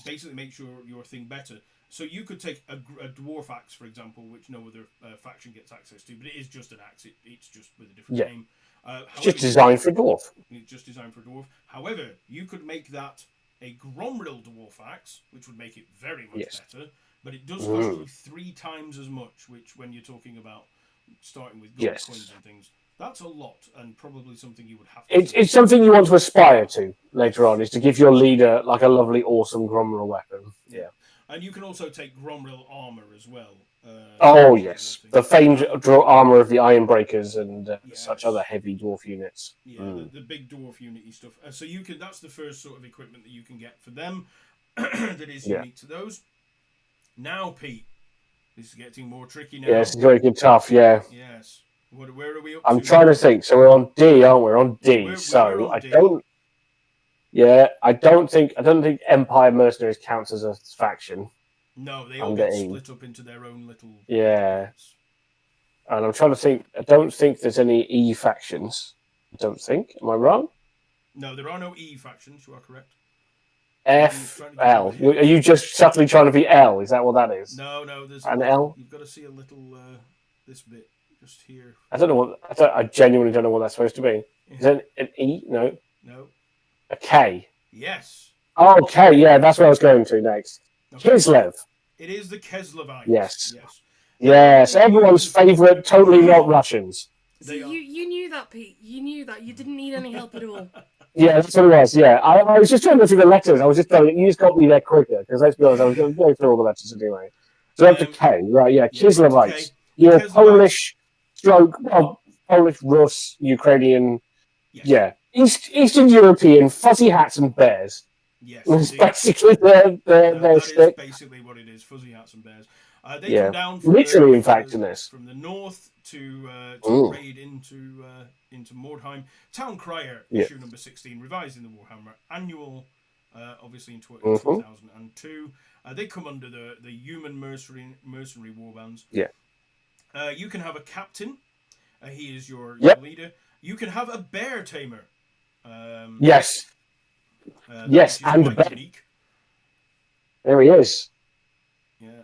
S2: basically makes your thing better. So you could take a dwarf axe, for example, which no other faction gets access to, but it is just an axe. It's just with a different name.
S3: It's just designed for dwarf.
S2: It's just designed for dwarf. However, you could make that a Gromril dwarf axe, which would make it very much better, but it does cost you 3 times as much, which when you're talking about starting with gold coins and things, that's a lot, and probably something you would have to...
S3: It's something you want to aspire to later on, is to give your leader like a lovely, awesome Gromril weapon. Yeah.
S2: And you can also take Gromril armor as well.
S3: The famed armor of the Ironbreakers and such other heavy dwarf units.
S2: Yeah, the big dwarf unity stuff. So that's the first sort of equipment that you can get for them that is unique to those. Now, Pete, This is getting more tricky now.
S3: Yeah, it's very good tough. Yeah.
S2: Yes. Where are we up to?
S3: I'm trying to think. So we're on D, aren't we? We're on D.
S2: We're
S3: So
S2: on
S3: I
S2: D.
S3: don't. Yeah, I don't think Empire Mercenaries counts as a faction.
S2: No, they all get split up into their own little.
S3: Yeah.
S2: Bits.
S3: And I'm trying to think. I don't think there's any E factions. I don't think. Am I wrong?
S2: No, there are no E factions. You are correct.
S3: F L. Are you just subtly trying to be L? Is that what that is?
S2: No, there's
S3: an L.
S2: You've got to see a little this bit just here.
S3: I don't know what. I genuinely don't know what that's supposed to be. Is that an E? No.
S2: No.
S3: A K.
S2: Yes.
S3: Oh, K. Yeah, that's what I was going to next. Okay. Kislev.
S2: It is the Kislevites.
S3: Yes. Yes. Everyone's favourite. Totally not Russians.
S1: So you knew that, Pete. You knew that. You didn't need any help at all.
S3: Yeah, that's what it was. Yeah, I was just trying to go through the letters. I was just telling you just got me there quicker because let's be honest, I was going to go through all the letters anyway. So up to K, right? Yeah, Kislevites. You're Polish, Polish, Rus, Ukrainian. Yes. Yeah, Eastern European, fuzzy hats and bears.
S2: Yes,
S3: that's basically their
S2: stick. That is basically what it is: fuzzy hats and bears. They come down from
S3: literally, in fact, in this
S2: from the north to raid into Mordheim. Town Crier, issue number 16, revised in the Warhammer Annual, obviously in 2002. They come under the human mercenary warbands.
S3: Yeah.
S2: You can have a captain. He is your leader. You can have a bear tamer.
S3: Yes. Yes, and a bear. Unique. There he is.
S2: Yeah.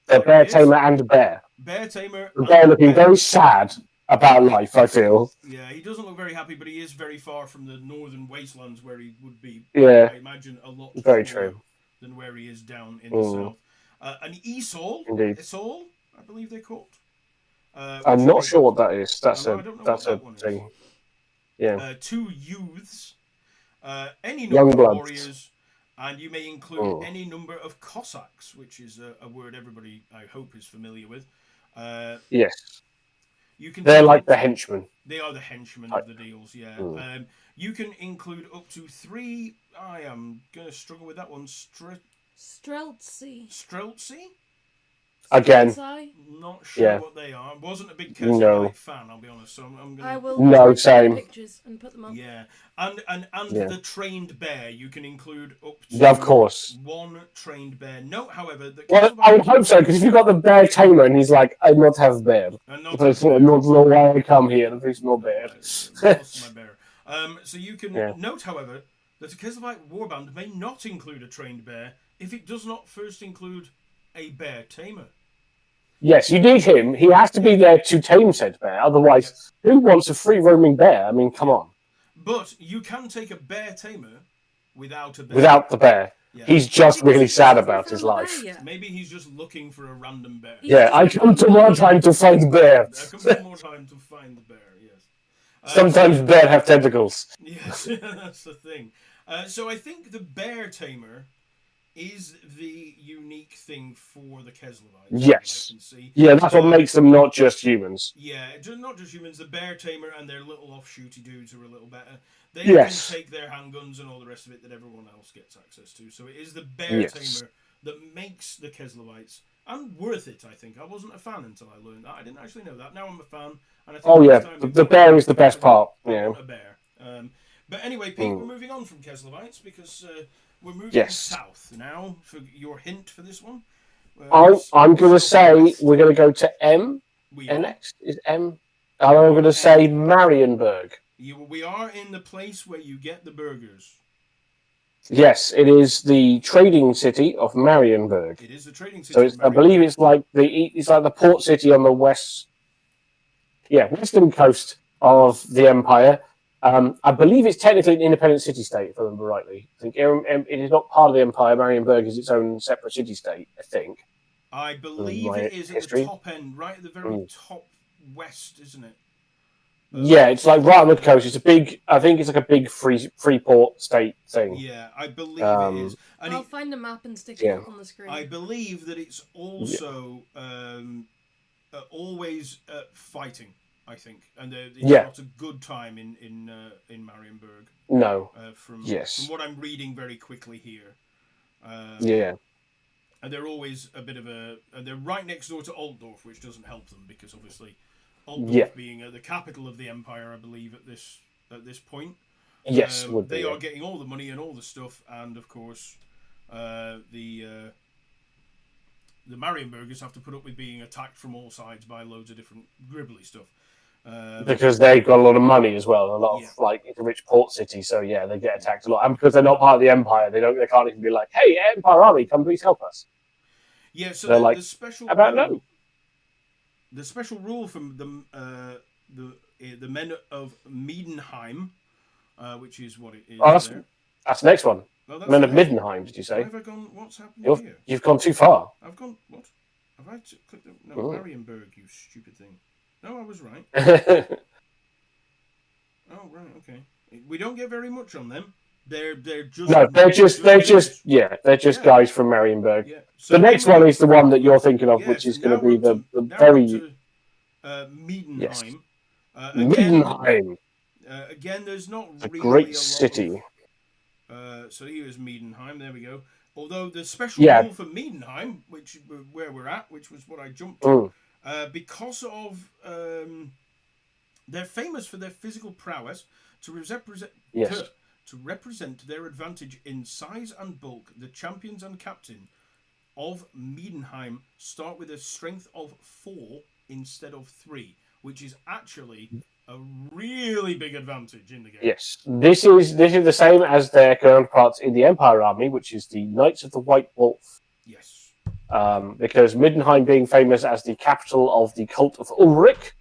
S3: A bear tamer and a bear.
S2: Bear tamer.
S3: The bear looking very sad about life, I feel.
S2: Yeah, he doesn't look very happy, but he is very far from the northern wastelands where he would be.
S3: Yeah.
S2: I imagine a lot
S3: very true
S2: than where he is down in the south. An Esol.
S3: Indeed.
S2: Esol, I believe they're called.
S3: I'm not sure what that is. That's a thing.
S2: Yeah. 2 youths. Any number of warriors. And you may include any number of Cossacks, which is a word everybody, I hope, is familiar with.
S3: Yes.
S2: They're
S3: like the henchmen.
S2: They are the henchmen of the deals, yeah. You can include up to 3... I am going to struggle with that one.
S1: Streltsy.
S2: Streltsy?
S3: Again.
S2: Not sure what they are. I wasn't a big Kesselite fan, I'll be honest. So I'm gonna...
S1: I will take pictures and put them up.
S2: Yeah. And the trained bear, you can include up to
S3: of course.
S2: 1 trained bear. Note, however, that
S3: I would hope so, because if you've got the bear tamer and he's like, I not have bear. Not know why I come here, there's no bear.
S2: Lost my bear. So you can note, however, that a Kesselite warband may not include a trained bear if it does not first include a bear tamer.
S3: Yes, you need him. He has to be there to tame said bear. Otherwise, who wants a free roaming bear? I mean, come on.
S2: But you can take a bear tamer without a bear.
S3: Without the bear. Yeah. He's just really sad about his life.
S2: Maybe he's just looking for a random bear.
S3: Yeah, I come to Mordheim to find the bear.
S2: I come to Mordheim to find the bear, yes.
S3: Sometimes bear have tentacles.
S2: Yes, that's the thing. So I think the bear tamer is the unique thing for the Keslevites.
S3: Yes. Yeah, that's what makes them not just humans.
S2: Yeah, not just humans. The bear tamer and their little offshooty dudes are a little better. They can take their handguns and all the rest of it that everyone else gets access to. So it is the bear tamer that makes the Keslevites and worth it, I think. I wasn't a fan until I learned that. I didn't actually know that. Now I'm a fan. And I think
S3: the bear is the best part. Yeah.
S2: A bear. But anyway, Pete, we're moving on from Keslevites because... we're moving south now for your hint for this one.
S3: I'm going to say we're going to go to M. Next is M. And I'm going to say Marienburg.
S2: We are in the place where you get the burgers.
S3: Yes, it is the trading city of Marienburg.
S2: It is the trading city.
S3: So I believe it's like the port city on the western coast of the empire. I believe it's technically an independent city-state, if I remember rightly. I think it is not part of the empire. Marienburg is its own separate city-state, I think.
S2: I believe it is at the top end, right at the very top west, isn't it?
S3: Yeah, it's like right on the coast. I think it's like a big free port state thing.
S2: Yeah, I believe it is.
S1: And I'll find a map and stick it up on the screen.
S2: I believe that it's also always fighting. I think, and it's not a good time in Marienburg.
S3: No.
S2: From what I'm reading very quickly here. And they're always a bit of a. They're right next door to Altdorf, which doesn't help them because obviously, Altdorf being the capital of the empire, I believe at this point,
S3: Yes, would be.
S2: they are getting all the money and all the stuff, and of course, the Marienburgers have to put up with being attacked from all sides by loads of different gribbly stuff.
S3: Because they've got a lot of money as well, a lot
S2: Yeah.
S3: of like it's a rich port city, so yeah, they get attacked a lot. And because they're not part of the empire, they can't even be like, "Hey, Empire Army, come please help us."
S2: Yeah, so
S3: They're like,
S2: the special
S3: about
S2: rule,
S3: no.
S2: the special rule from the men of Miedenheim, which is what it is.
S3: Oh,
S2: there.
S3: that's the next one.
S2: No, that's
S3: Men
S2: the
S3: of
S2: next
S3: Middenheim, did you
S2: Why
S3: say?
S2: have I gone? What's happening here?
S3: You've gone too far.
S2: I've gone. What? Have I clicked? No,
S3: Oh.
S2: Marienburg. You stupid thing. No, I was right. Oh, right. Okay. We don't get very much on them. They're just
S3: they're just guys from Marienburg.
S2: Yeah. So
S3: the next one is the one that you're thinking of, which is going to be the very
S2: Miedenheim.
S3: Middenheim.
S2: Again, there's not
S3: It's a
S2: really
S3: great
S2: a
S3: city.
S2: so here's Miedenheim. There we go. Although the special rule for Miedenheim, where we're at, which was what I jumped to, because of they're famous for their physical prowess to represent their advantage in size and bulk. The champions and captain of Miedenheim start with a strength of 4 instead of 3, which is actually a really big advantage in the game.
S3: Yes, this is the same as their counterparts in the Empire Army, which is the Knights of the White Wolf.
S2: Yes.
S3: Because Middenheim being famous as the capital of the cult of Ulrich,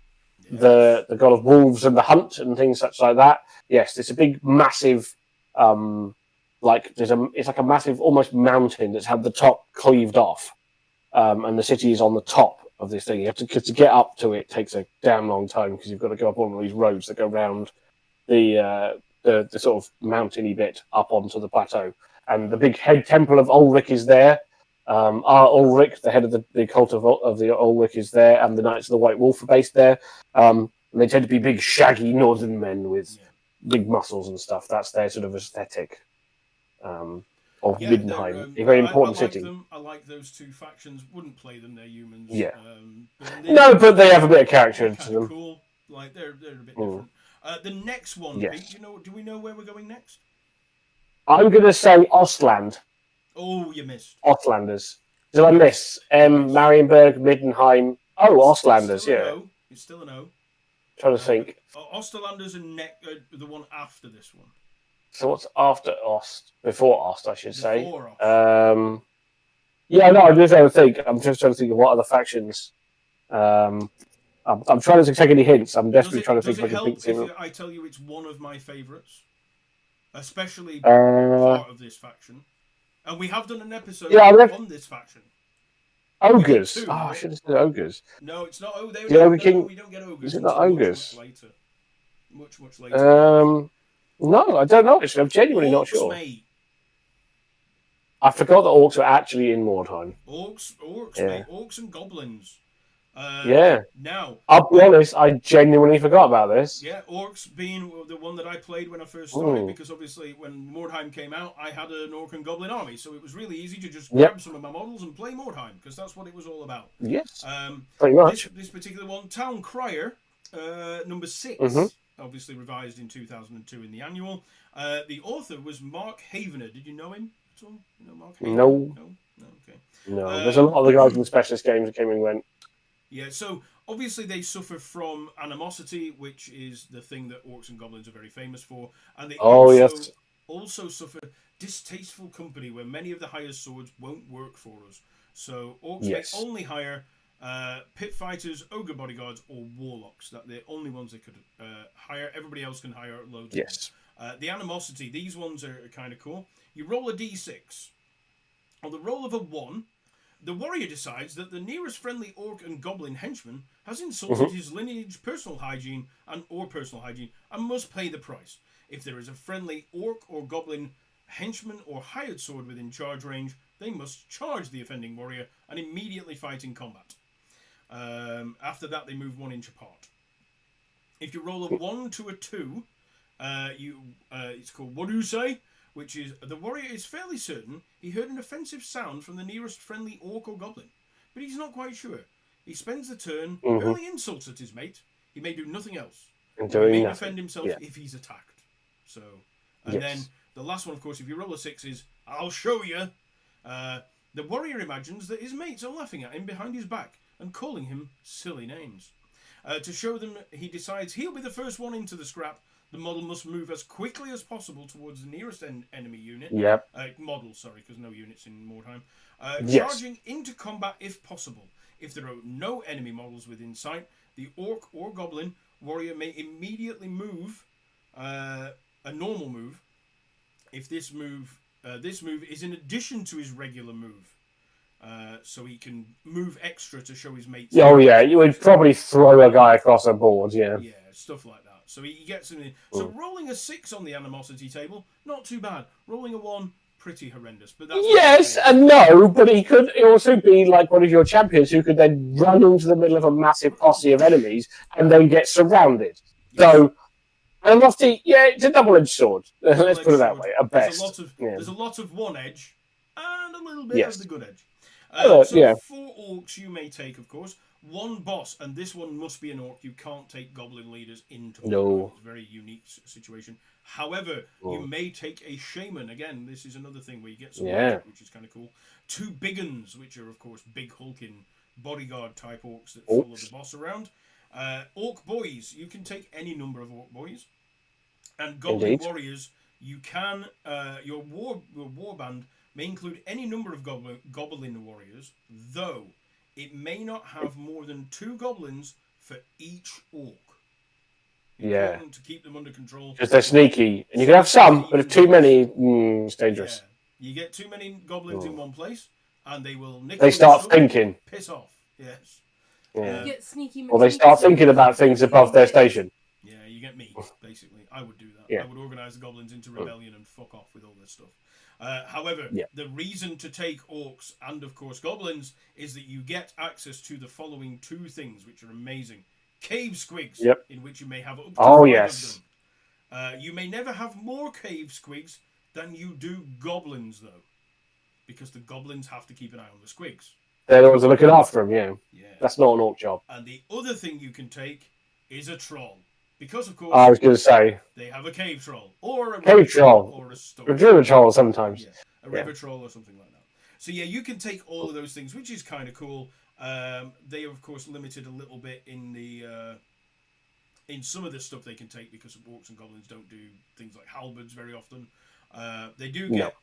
S3: the god of wolves and the hunt and things such like that. Yes, it's a big, massive, it's like a massive, almost mountain that's had the top cleaved off, and the city is on the top of this thing. You have to get up to it takes a damn long time because you've got to go up on all these roads that go around the sort of mountainy bit up onto the plateau. And the big head temple of Ulrich is there. Ulrich, the head of the cult of the Ulrich, is there, and the Knights of the White Wolf are based there. And they tend to be big, shaggy northern men with big muscles and stuff. That's their sort of aesthetic of Middenheim. A very important city.
S2: I like those two factions. Wouldn't play them. They're humans.
S3: Yeah. But they have a bit of character to them.
S2: Cool. Like they're a bit different. The next one, Pete, do we know where we're going next?
S3: I'm going to say Ostland.
S2: Oh, you missed.
S3: Ostlanders. Did I miss? Marienburg, Middenheim. Oh, Ostlanders,
S2: It's still a no.
S3: Trying to think.
S2: Osterlanders and the one after this one.
S3: So what's after Ost? Before Ost, I should say.
S2: Before Ost.
S3: I'm just trying to think. I'm just trying to think of what other factions. I'm trying to take any hints. I'm desperately trying to think if I can think.
S2: Does it help if I tell you it's one of my favourites? Especially part of this faction. And we have done an episode on this faction.
S3: Ogres. I should have said ogres.
S2: No, it's not. We don't get ogres.
S3: Is it not ogres?
S2: Much later.
S3: No, I don't know. Actually, I'm genuinely not sure.
S2: Mate.
S3: I forgot that orcs were actually in Mordheim.
S2: Orcs, mate. Orcs and goblins. Now,
S3: I'll be honest, I genuinely forgot about this.
S2: Yeah, orcs being the one that I played when I first started, because obviously when Mordheim came out, I had an orc and goblin army, so it was really easy to just grab some of my models and play Mordheim, because that's what it was all about.
S3: Yes, pretty much.
S2: This particular one, Town Crier, number 6, obviously revised in 2002 in the annual. The author was Mark Havener. Did you know him at all? You know Mark Havener?
S3: No.
S2: No, okay.
S3: No, there's a lot of the guys in the specialist games that came and went.
S2: Yeah, so obviously they suffer from animosity, which is the thing that orcs and goblins are very famous for, and they also suffer distasteful company, where many of the highest swords won't work for us. So orcs may only hire pit fighters, ogre bodyguards, or warlocks. That they're only ones they could hire. Everybody else can hire loads.
S3: Yes.
S2: The animosity. These ones are kind of cool. You roll a d6. On the roll of a 1. The warrior decides that the nearest friendly orc and goblin henchman has insulted his lineage, personal hygiene, and must pay the price. If there is a friendly orc or goblin henchman or hired sword within charge range, they must charge the offending warrior and immediately fight in combat. After that, they move 1 inch apart. If you roll a 1 to a 2, it's called What Do You Say? which is the warrior is fairly certain he heard an offensive sound from the nearest friendly orc or goblin, but he's not quite sure. He spends the turn hurling insults at his mate. He may do nothing else.
S3: And
S2: He
S3: doing
S2: may
S3: nothing.
S2: defend himself if he's attacked. So, and then the last one, of course, if you roll a 6 is, I'll show you. The warrior imagines that his mates are laughing at him behind his back and calling him silly names. To show them, he decides he'll be the first one into the scrap. The model must move as quickly as possible towards the nearest enemy unit.
S3: Yep.
S2: Model, sorry, because no units in Mordheim. Charging into combat if possible. If there are no enemy models within sight, the orc or goblin warrior may immediately move a normal move. If this move is in addition to his regular move. So he can move extra to show his mates.
S3: Oh, yeah. You would probably throw a guy across a board, yeah.
S2: Yeah, stuff like that. So he gets in. So rolling a 6 on the animosity table, not too bad. Rolling a 1, pretty horrendous. But that's
S3: yes and no, but he could also be like one of your champions who could then run into the middle of a massive posse of enemies and then get surrounded. Yes. So, animosity, it's a double-edged sword. Let's put it that way, at best.
S2: There's a lot of one edge and a little bit of the good edge. For orcs, you may take, of course, one boss, and this one must be an orc. You can't take goblin leaders into one. No. It's a very unique situation. However, you may take a shaman. Again, this is another thing where you get some magic, which is kind of cool. 2 big uns, which are, of course, big hulking bodyguard-type orcs that follow the boss around. Orc boys, you can take any number of orc boys. And goblin warriors, you can... your war band may include any number of goblin warriors, though it may not have more than 2 goblins for each orc. Important to keep them under control.
S3: Because they're sneaky. And you can have some, but if too many, it's dangerous.
S2: Yeah. You get too many goblins in one place, and they will nick.
S3: They start thinking.
S2: Piss off. Yes.
S1: You get sneaky.
S3: Or they start thinking about things above their station.
S2: Yeah, you get me, basically. I would do that.
S3: Yeah.
S2: I would organise the goblins into rebellion and fuck off with all this stuff. However, the reason to take orcs and, of course, goblins is that you get access to the following 2 things, which are amazing. Cave squigs, in which you may have up to 5 of them. You may never have more cave squigs than you do goblins, though. Because the goblins have to keep an eye on the squigs.
S3: They're the ones that are looking after them, yeah. That's not an orc job.
S2: And the other thing you can take is a troll. Because, of course,
S3: I was going to say
S2: they have a cave troll or a
S3: cave troll
S2: or a storm.
S3: A river troll sometimes.
S2: A river troll or something like that. So you can take all of those things, which is kind of cool. They are, of course, limited a little bit in the in some of the stuff they can take because orcs and goblins don't do things like halberds very often. They do get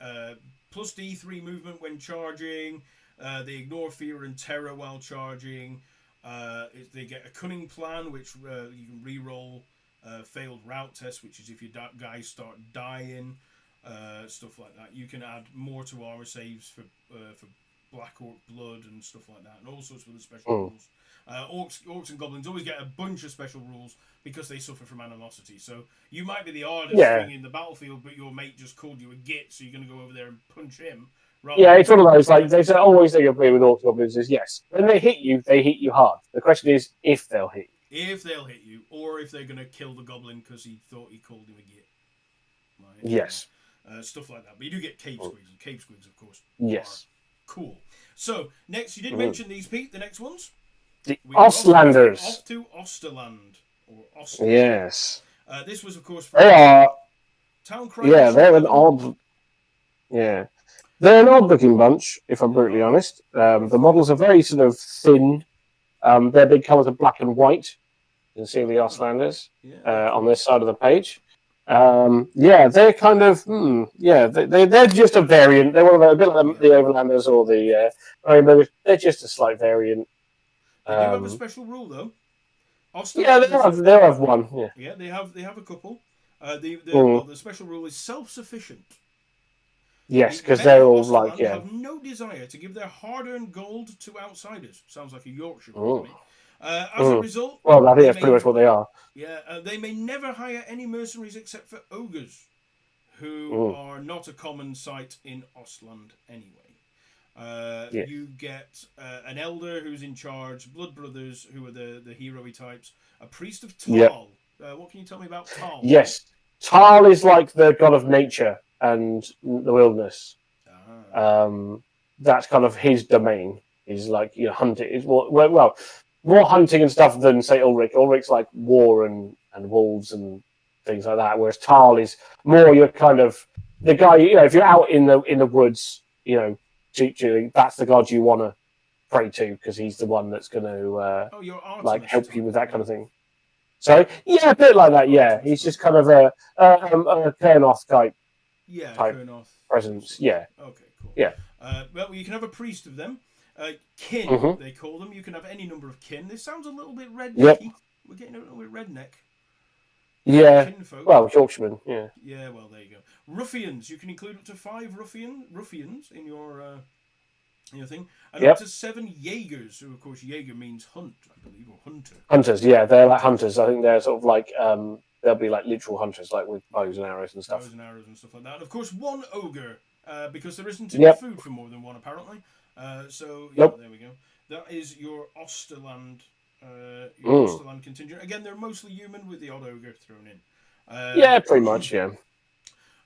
S2: plus D3 movement when charging. They ignore fear and terror while charging. They get a cunning plan, which you can re-roll failed route tests, which is if your guys start dying, stuff like that. You can add more to armor saves for Black Orc blood and stuff like that, and all sorts of other special rules. Orcs and goblins always get a bunch of special rules because they suffer from animosity. So you might be the hardest thing in the battlefield, but your mate just called you a git, so you're going to go over there and punch him.
S3: It's one of those, like, they say always that you're playing with orcs and goblins is, yes, when they hit you hard. The question is if they'll hit you.
S2: If they'll hit you, or if they're going to kill the goblin because he thought he called him a git. Right?
S3: Yes.
S2: Stuff like that. But you do get cave squigs, and cave squigs, of course,
S3: yes,
S2: are cool. So, next, you did mention these, Pete, the next ones?
S3: The Ostlanders.
S2: Off to Osterland. Or Osterland.
S3: Yes.
S2: This was, of course,
S3: they are...
S2: Town Cry.
S3: Yeah, they're an odd... Yeah. They're an odd-looking bunch, if I'm brutally honest. The models are very sort of thin. Their big colours are black and white. You can see the Ostlanders on this side of the page. They're kind of... they're just a variant. They're one of a bit like the Overlanders or the... they're just a slight variant.
S2: They do have a special rule, though.
S3: They'll have one.
S2: Yeah, they have a couple. The special rule is self-sufficient.
S3: Yes, because they're all like,
S2: They have no desire to give their hard-earned gold to outsiders. Sounds like a Yorkshire to me. As a result...
S3: Well, I think that's pretty much what they are.
S2: Yeah, they may never hire any mercenaries except for ogres, who are not a common sight in Ostland anyway. You get an elder who's in charge, blood brothers who are the hero-y types, a priest of Tal. What can you tell me about Tal?
S3: Yes, Tal is like the god of nature. and the wilderness. That's kind of his domain. He's like, hunting. Is well, more hunting and stuff than say Ulrich. Ulrich's like war and wolves and things like that. Whereas Tal is more your kind of the guy. If you're out in the woods, that's the god you want to pray to because he's the one that's going to help you with that kind of thing. So yeah, a bit like that. Yeah, he's just kind of a Kernoth type.
S2: Yeah,
S3: type
S2: Kernoth
S3: presence. Yeah.
S2: Okay, cool.
S3: Yeah.
S2: Well, you can have a priest of them. Kin, they call them. You can have any number of kin. This sounds a little bit rednecky. Yep. We're getting a little bit redneck.
S3: Yeah. Kinfolk. Well, Yorkshiremen. Yeah.
S2: Yeah. Well, there you go. Ruffians. You can include up to 5 ruffians in your thing, and up to 7 Jaegers. Who, of course, Jaeger means hunt, I believe, or hunter.
S3: Hunters. Yeah, they're like hunters. I think they're sort of like they'll be like literal hunters, like with bows and arrows and stuff.
S2: Bows and arrows and stuff like that. And of course, 1 ogre, because there isn't enough food for more than 1 apparently. So there we go. That is your Osterland, Osterland contingent. Again, they're mostly human with the odd ogre thrown in.
S3: Yeah, pretty much. Yeah.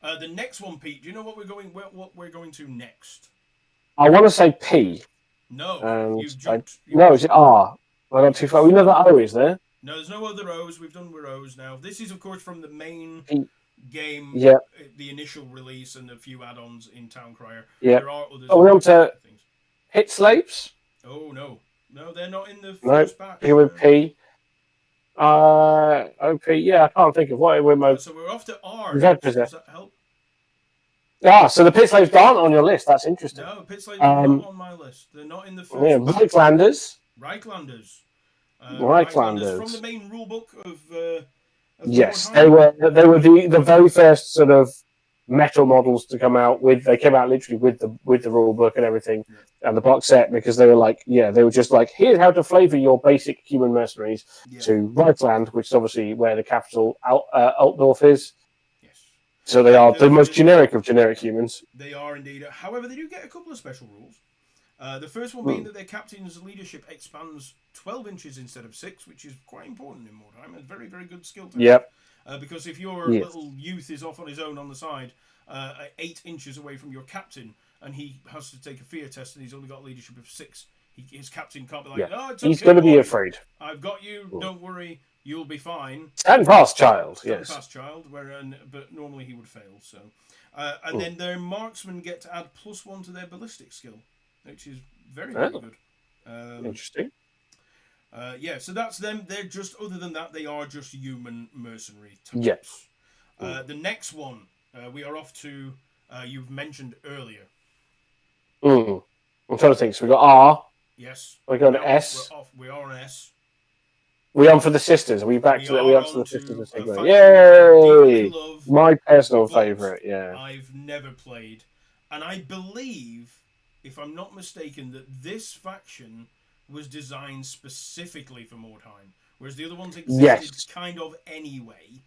S2: The next one, Pete. Do you know what we're going to next?
S3: I want to say P.
S2: No,
S3: no, is it R? I got too far. We know that O is there.
S2: No, there's no other O's. We've done O's now. This is, of course, from the main game, the initial release and a few add-ons in Town Crier.
S3: Yeah.
S2: There are others.
S3: Are we on to Pit Slaves?
S2: Oh, no. No, they're not in the first batch.
S3: Here with P. OP, yeah, I can't think of what we're
S2: So we're off to R.
S3: Does
S2: that help?
S3: So the Pit Slaves aren't on your list. That's interesting.
S2: No, Pit Slaves are not on my list. They're not in the first
S3: batch. Reichlanders.
S2: Reichlanders from the main rulebook of
S3: yes, they were the very first sort of metal models to come out with. They came out literally with the rule book and everything and the box set because they were like, they were just like, here's how to flavor your basic human mercenaries to Reichland, which is obviously where the capital Altdorf is. Yes. So they are the most generic of generic humans.
S2: They are indeed. However, they do get a couple of special rules. The first one being that their captain's leadership expands 12 inches instead of 6, which is quite important in Mordheim. A very, very good skill to have. Because if your little youth is off on his own on the side, 8 inches away from your captain, and he has to take a fear test, and he's only got leadership of 6, his captain can't be like, "Oh, it's okay,
S3: he's going to be afraid.
S2: I've got you. Don't worry, you'll be fine."
S3: Stand fast, child.
S2: Stand fast, child. But normally he would fail. So, and then their marksmen get to add +1 to their ballistic skill, which is very, very good.
S3: Interesting.
S2: So that's them. They're just, other than that, they are just human mercenary types.
S3: Yes.
S2: The next one, we are off to, you've mentioned earlier.
S3: I'm trying to think. So we got R.
S2: Yes.
S3: We're going to S.
S2: We are on S.
S3: We're on for the sisters. Are we back to that? We're on to the sisters. Yay! My personal favourite,
S2: I've never played. And I believe, if I'm not mistaken, that this faction was designed specifically for Mordheim, whereas the other ones existed kind of anyway.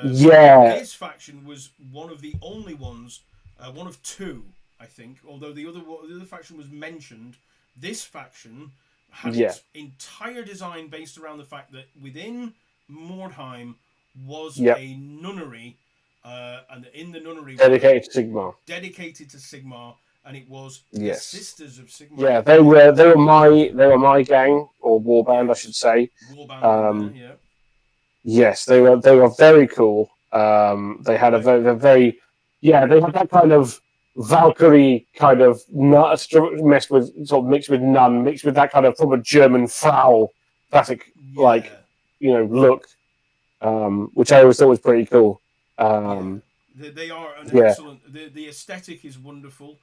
S2: This faction was one of the only ones, one of 2, I think. Although the other faction was mentioned, this faction had its entire design based around the fact that within Mordheim was a nunnery, and in the nunnery
S3: dedicated to Sigmar.
S2: And it was the Sisters of Sigmar.
S3: Yeah, they were my gang or warband, I should say.
S2: Warband,
S3: Yes, they were very cool. They had they had that kind of Valkyrie kind of mixed with nun, mixed with that kind of proper German Frau classic look, which I always thought was pretty cool.
S2: They are an excellent. The aesthetic is wonderful.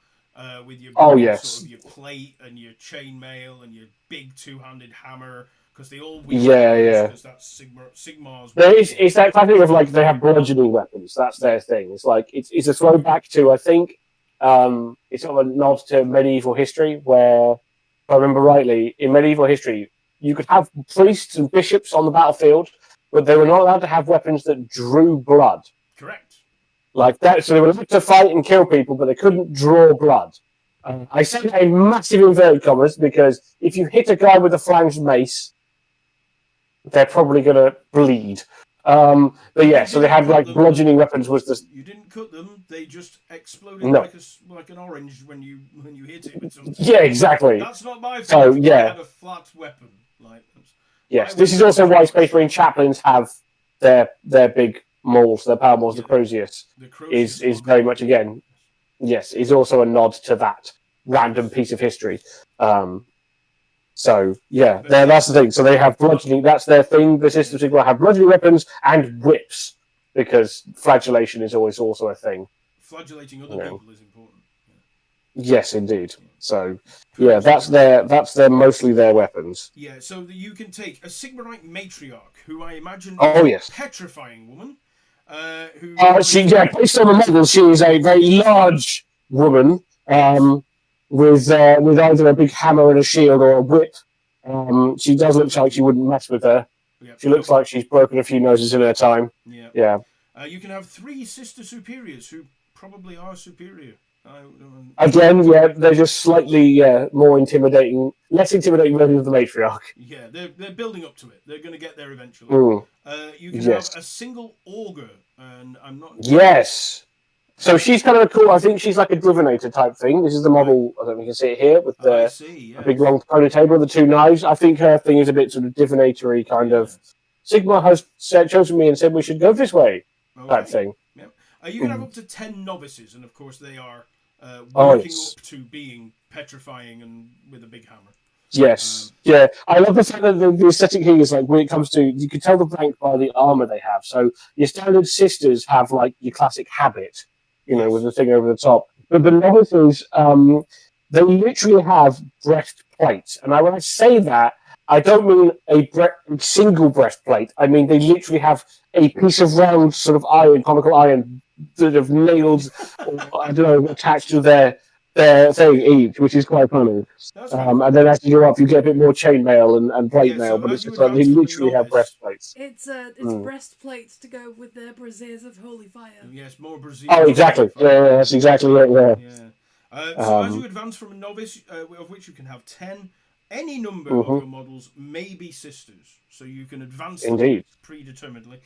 S2: With your sort of your plate and your chainmail and your big 2-handed hammer, because they all because that's Sigmar's.
S3: It's that classic of like they have bludgeoning weapons. That's their thing. It's like it's a throwback to, I think, it's sort of a nod to medieval history, where, if I remember rightly, in medieval history you could have priests and bishops on the battlefield, but they were not allowed to have weapons that drew blood.
S2: Correct.
S3: Like that, so they were allowed to fight and kill people, but they couldn't draw blood. I say that in massive inverted commas because if you hit a guy with a flanged mace, they're probably going to bleed. But yeah, so they had like bludgeoning weapons was the.
S2: You didn't cut them; they just exploded
S3: No.
S2: like an orange when you hit it with something.
S3: Yeah, exactly.
S2: That's not my fault.
S3: So yeah,
S2: I had a flat weapon. Like
S3: yes, this is also why Space Marine chaplains have their big mauls, their power mauls. The Crozius is very much again, yes, is also a nod to that random piece of history. So yeah, that's the thing. So they have bludgeoning. That's their thing. The System Sigma have bludgeoning weapons and whips because flagellation is always also a thing.
S2: Flagellating other people is important.
S3: Yes, indeed. So yeah, that's their mostly their weapons.
S2: Yeah, so you can take a Sigmarite matriarch, who I imagine
S3: is
S2: a petrifying woman.
S3: Based on the model, she is a very large woman. With either a big hammer and a shield or a whip. She does look like she wouldn't mess with her. Yep. She looks like she's broken a few noses in her time. Yeah.
S2: You can have 3 sister superiors who probably are superior.
S3: Again, yeah, they're just slightly more intimidating, less intimidating version of the matriarch.
S2: Yeah, they're building up to it. They're going to get there eventually. You can have a single augur, and I'm not.
S3: Yes. So she's kind of a cool. I think she's like a divinator type thing. This is the model. I don't know if you can see it here with the big long pony table with the 2 knives. I think her thing is a bit sort of divinatory kind of. Sigma has chosen me and said we should go this way, type thing.
S2: Yep. You can have up to 10 novices, and of course they are working up to being petrifying and with a big hammer.
S3: Yes, yeah. I love the fact that the aesthetic here is like when it comes to you can tell the rank by the armor they have. So your standard sisters have like your classic habit. With the thing over the top. But the novices, they literally have breastplates. And when I say that, I don't mean a single breastplate. I mean they literally have a piece of round sort of iron, conical iron, sort of nailed, attached to their thing each, which is quite funny. And then as you go up, you get a bit more chainmail and plate mail, but it's just like they literally have breastplates.
S1: It's breastplates to go with their braziers of holy fire.
S2: Yes, more braziers.
S3: Oh, exactly. Yeah, that's exactly it.
S2: Yeah. So as you advance from a novice, of which you can have 10, any number of your models may be sisters, so you can advance them predeterminedly.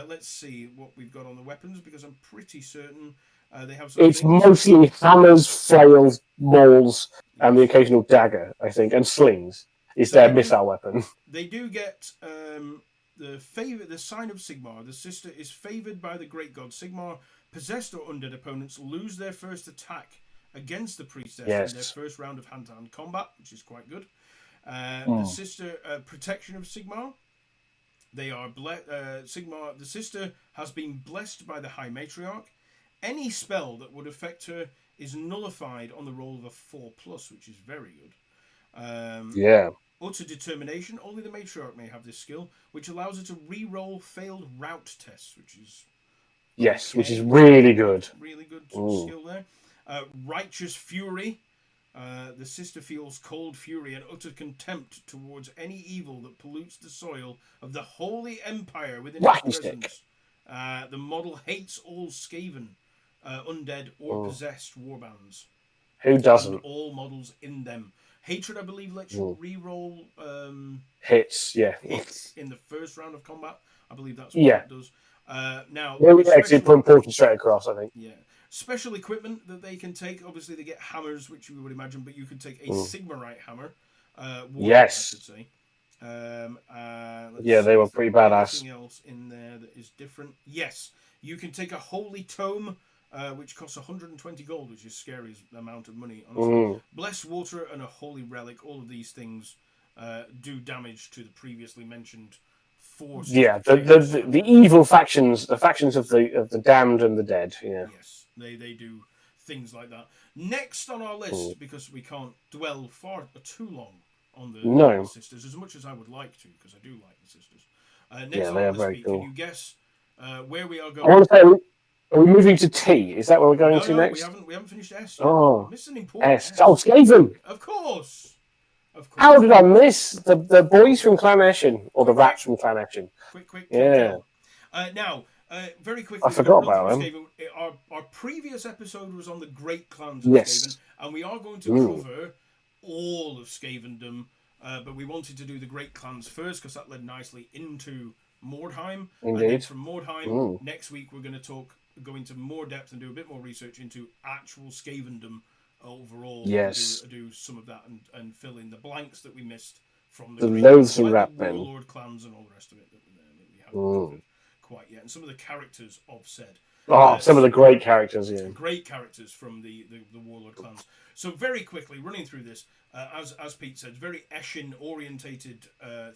S2: Let's see what we've got on the weapons, because I'm pretty certain they have some.
S3: It's mostly hammers, flails, mauls, and the occasional dagger, I think, and slings is their missile weapon.
S2: They do get the sign of Sigmar. The sister is favored by the great god Sigmar. Possessed or undead opponents lose their first attack against the priestess in their first round of hand-to-hand combat, which is quite good. The sister protection of Sigmar. They are Sigmar. The sister has been blessed by the High Matriarch. Any spell that would affect her is nullified on the roll of a 4+, which is very good. Utter determination. Only the matriarch may have this skill, which allows her to re-roll failed route tests, which is
S3: which is really good.
S2: Really good skill there. Righteous fury. The sister feels cold fury and utter contempt towards any evil that pollutes the soil of the holy empire within its presence. The model hates all Skaven, undead or possessed warbands.
S3: Who doesn't?
S2: And all models in them. Hatred, I believe, lets you re-roll
S3: hits.
S2: Hits in the first round of combat. I believe that's what it does. Now,
S3: actually put important straight across, I think.
S2: Yeah. Special equipment that they can take. Obviously, they get hammers, which you would imagine, but you can take a Sigmarite hammer. I should say.
S3: They were pretty badass.
S2: Anything else in there that is different? Yes, you can take a holy tome, which costs 120 gold, which is scary amount of money. Honestly, blessed water and a holy relic. All of these things do damage to the previously mentioned force.
S3: Yeah, the evil factions, the factions of the damned and the dead. Yeah.
S2: Yes, they do things like that. Next on our list, because we can't dwell too long on the sisters, as much as I would like to, because I do like the sisters. Next on our list, cool. Can you guess where we are going?
S3: I want to say, are we moving to T? Is that where we're going to next?
S2: We haven't finished S yet.
S3: Oh,
S2: missed an important
S3: S. Oh, Skaven.
S2: Of course.
S3: How did I miss the boys from Clan Eshin or the rats from Clan Eshin?
S2: Quick.
S3: Yeah.
S2: Now, very quickly,
S3: I forgot about them.
S2: Our previous episode was on the great clans of Skaven, and we are going to cover all of Skavendom, but we wanted to do the great clans first because that led nicely into Mordheim.
S3: Indeed.
S2: And then from Mordheim, next week we're going to go into more depth and do a bit more research into actual Skavendom overall.
S3: Yes.
S2: Do some of that and fill in the blanks that we missed from
S3: The
S2: Greek,
S3: loathsome
S2: like
S3: rat
S2: the
S3: men.
S2: warlord clans and all the rest of it that we haven't covered quite yet. And some of the characters of said.
S3: Some of the great characters, yeah.
S2: Great characters from the warlord clans. So very quickly, running through this, as Pete said, very Eshin orientated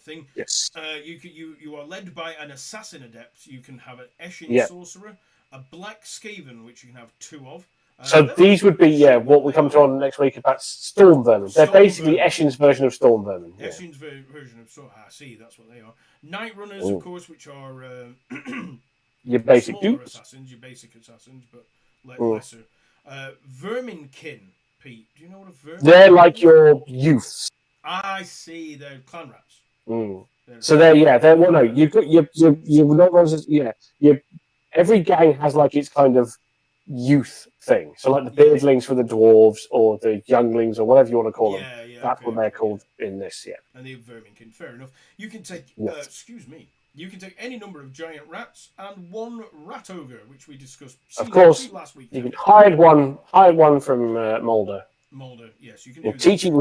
S2: thing.
S3: Yes.
S2: You are led by an assassin adept. You can have an Eshin sorcerer, a black Skaven, which you can have 2 of.
S3: So these would be what we come to on next week about Storm Vermin. They're basically Eshin's version of Storm Vermin.
S2: Eshin's version of Storm. See, that's what they are. Night Runners, of course, which are
S3: your basic
S2: assassins, your basic assassins, but lesser. Verminkin, Pete. Do you know what a vermin?
S3: They're like your youths.
S2: I see. They're clan rats.
S3: So they're you've got your not runners. Every gang has like its kind of youth thing. So like the beardlings for the dwarves or the younglings or whatever you want to call them. That's what they're called in this. Yeah.
S2: And the verminkin. Fair enough. You can take. Excuse me. You can take any number of giant rats and 1 rat ogre, which we discussed.
S3: Of course,
S2: last week.
S3: You can hire one from Mulder.
S2: Mulder, yes, you can.
S3: We're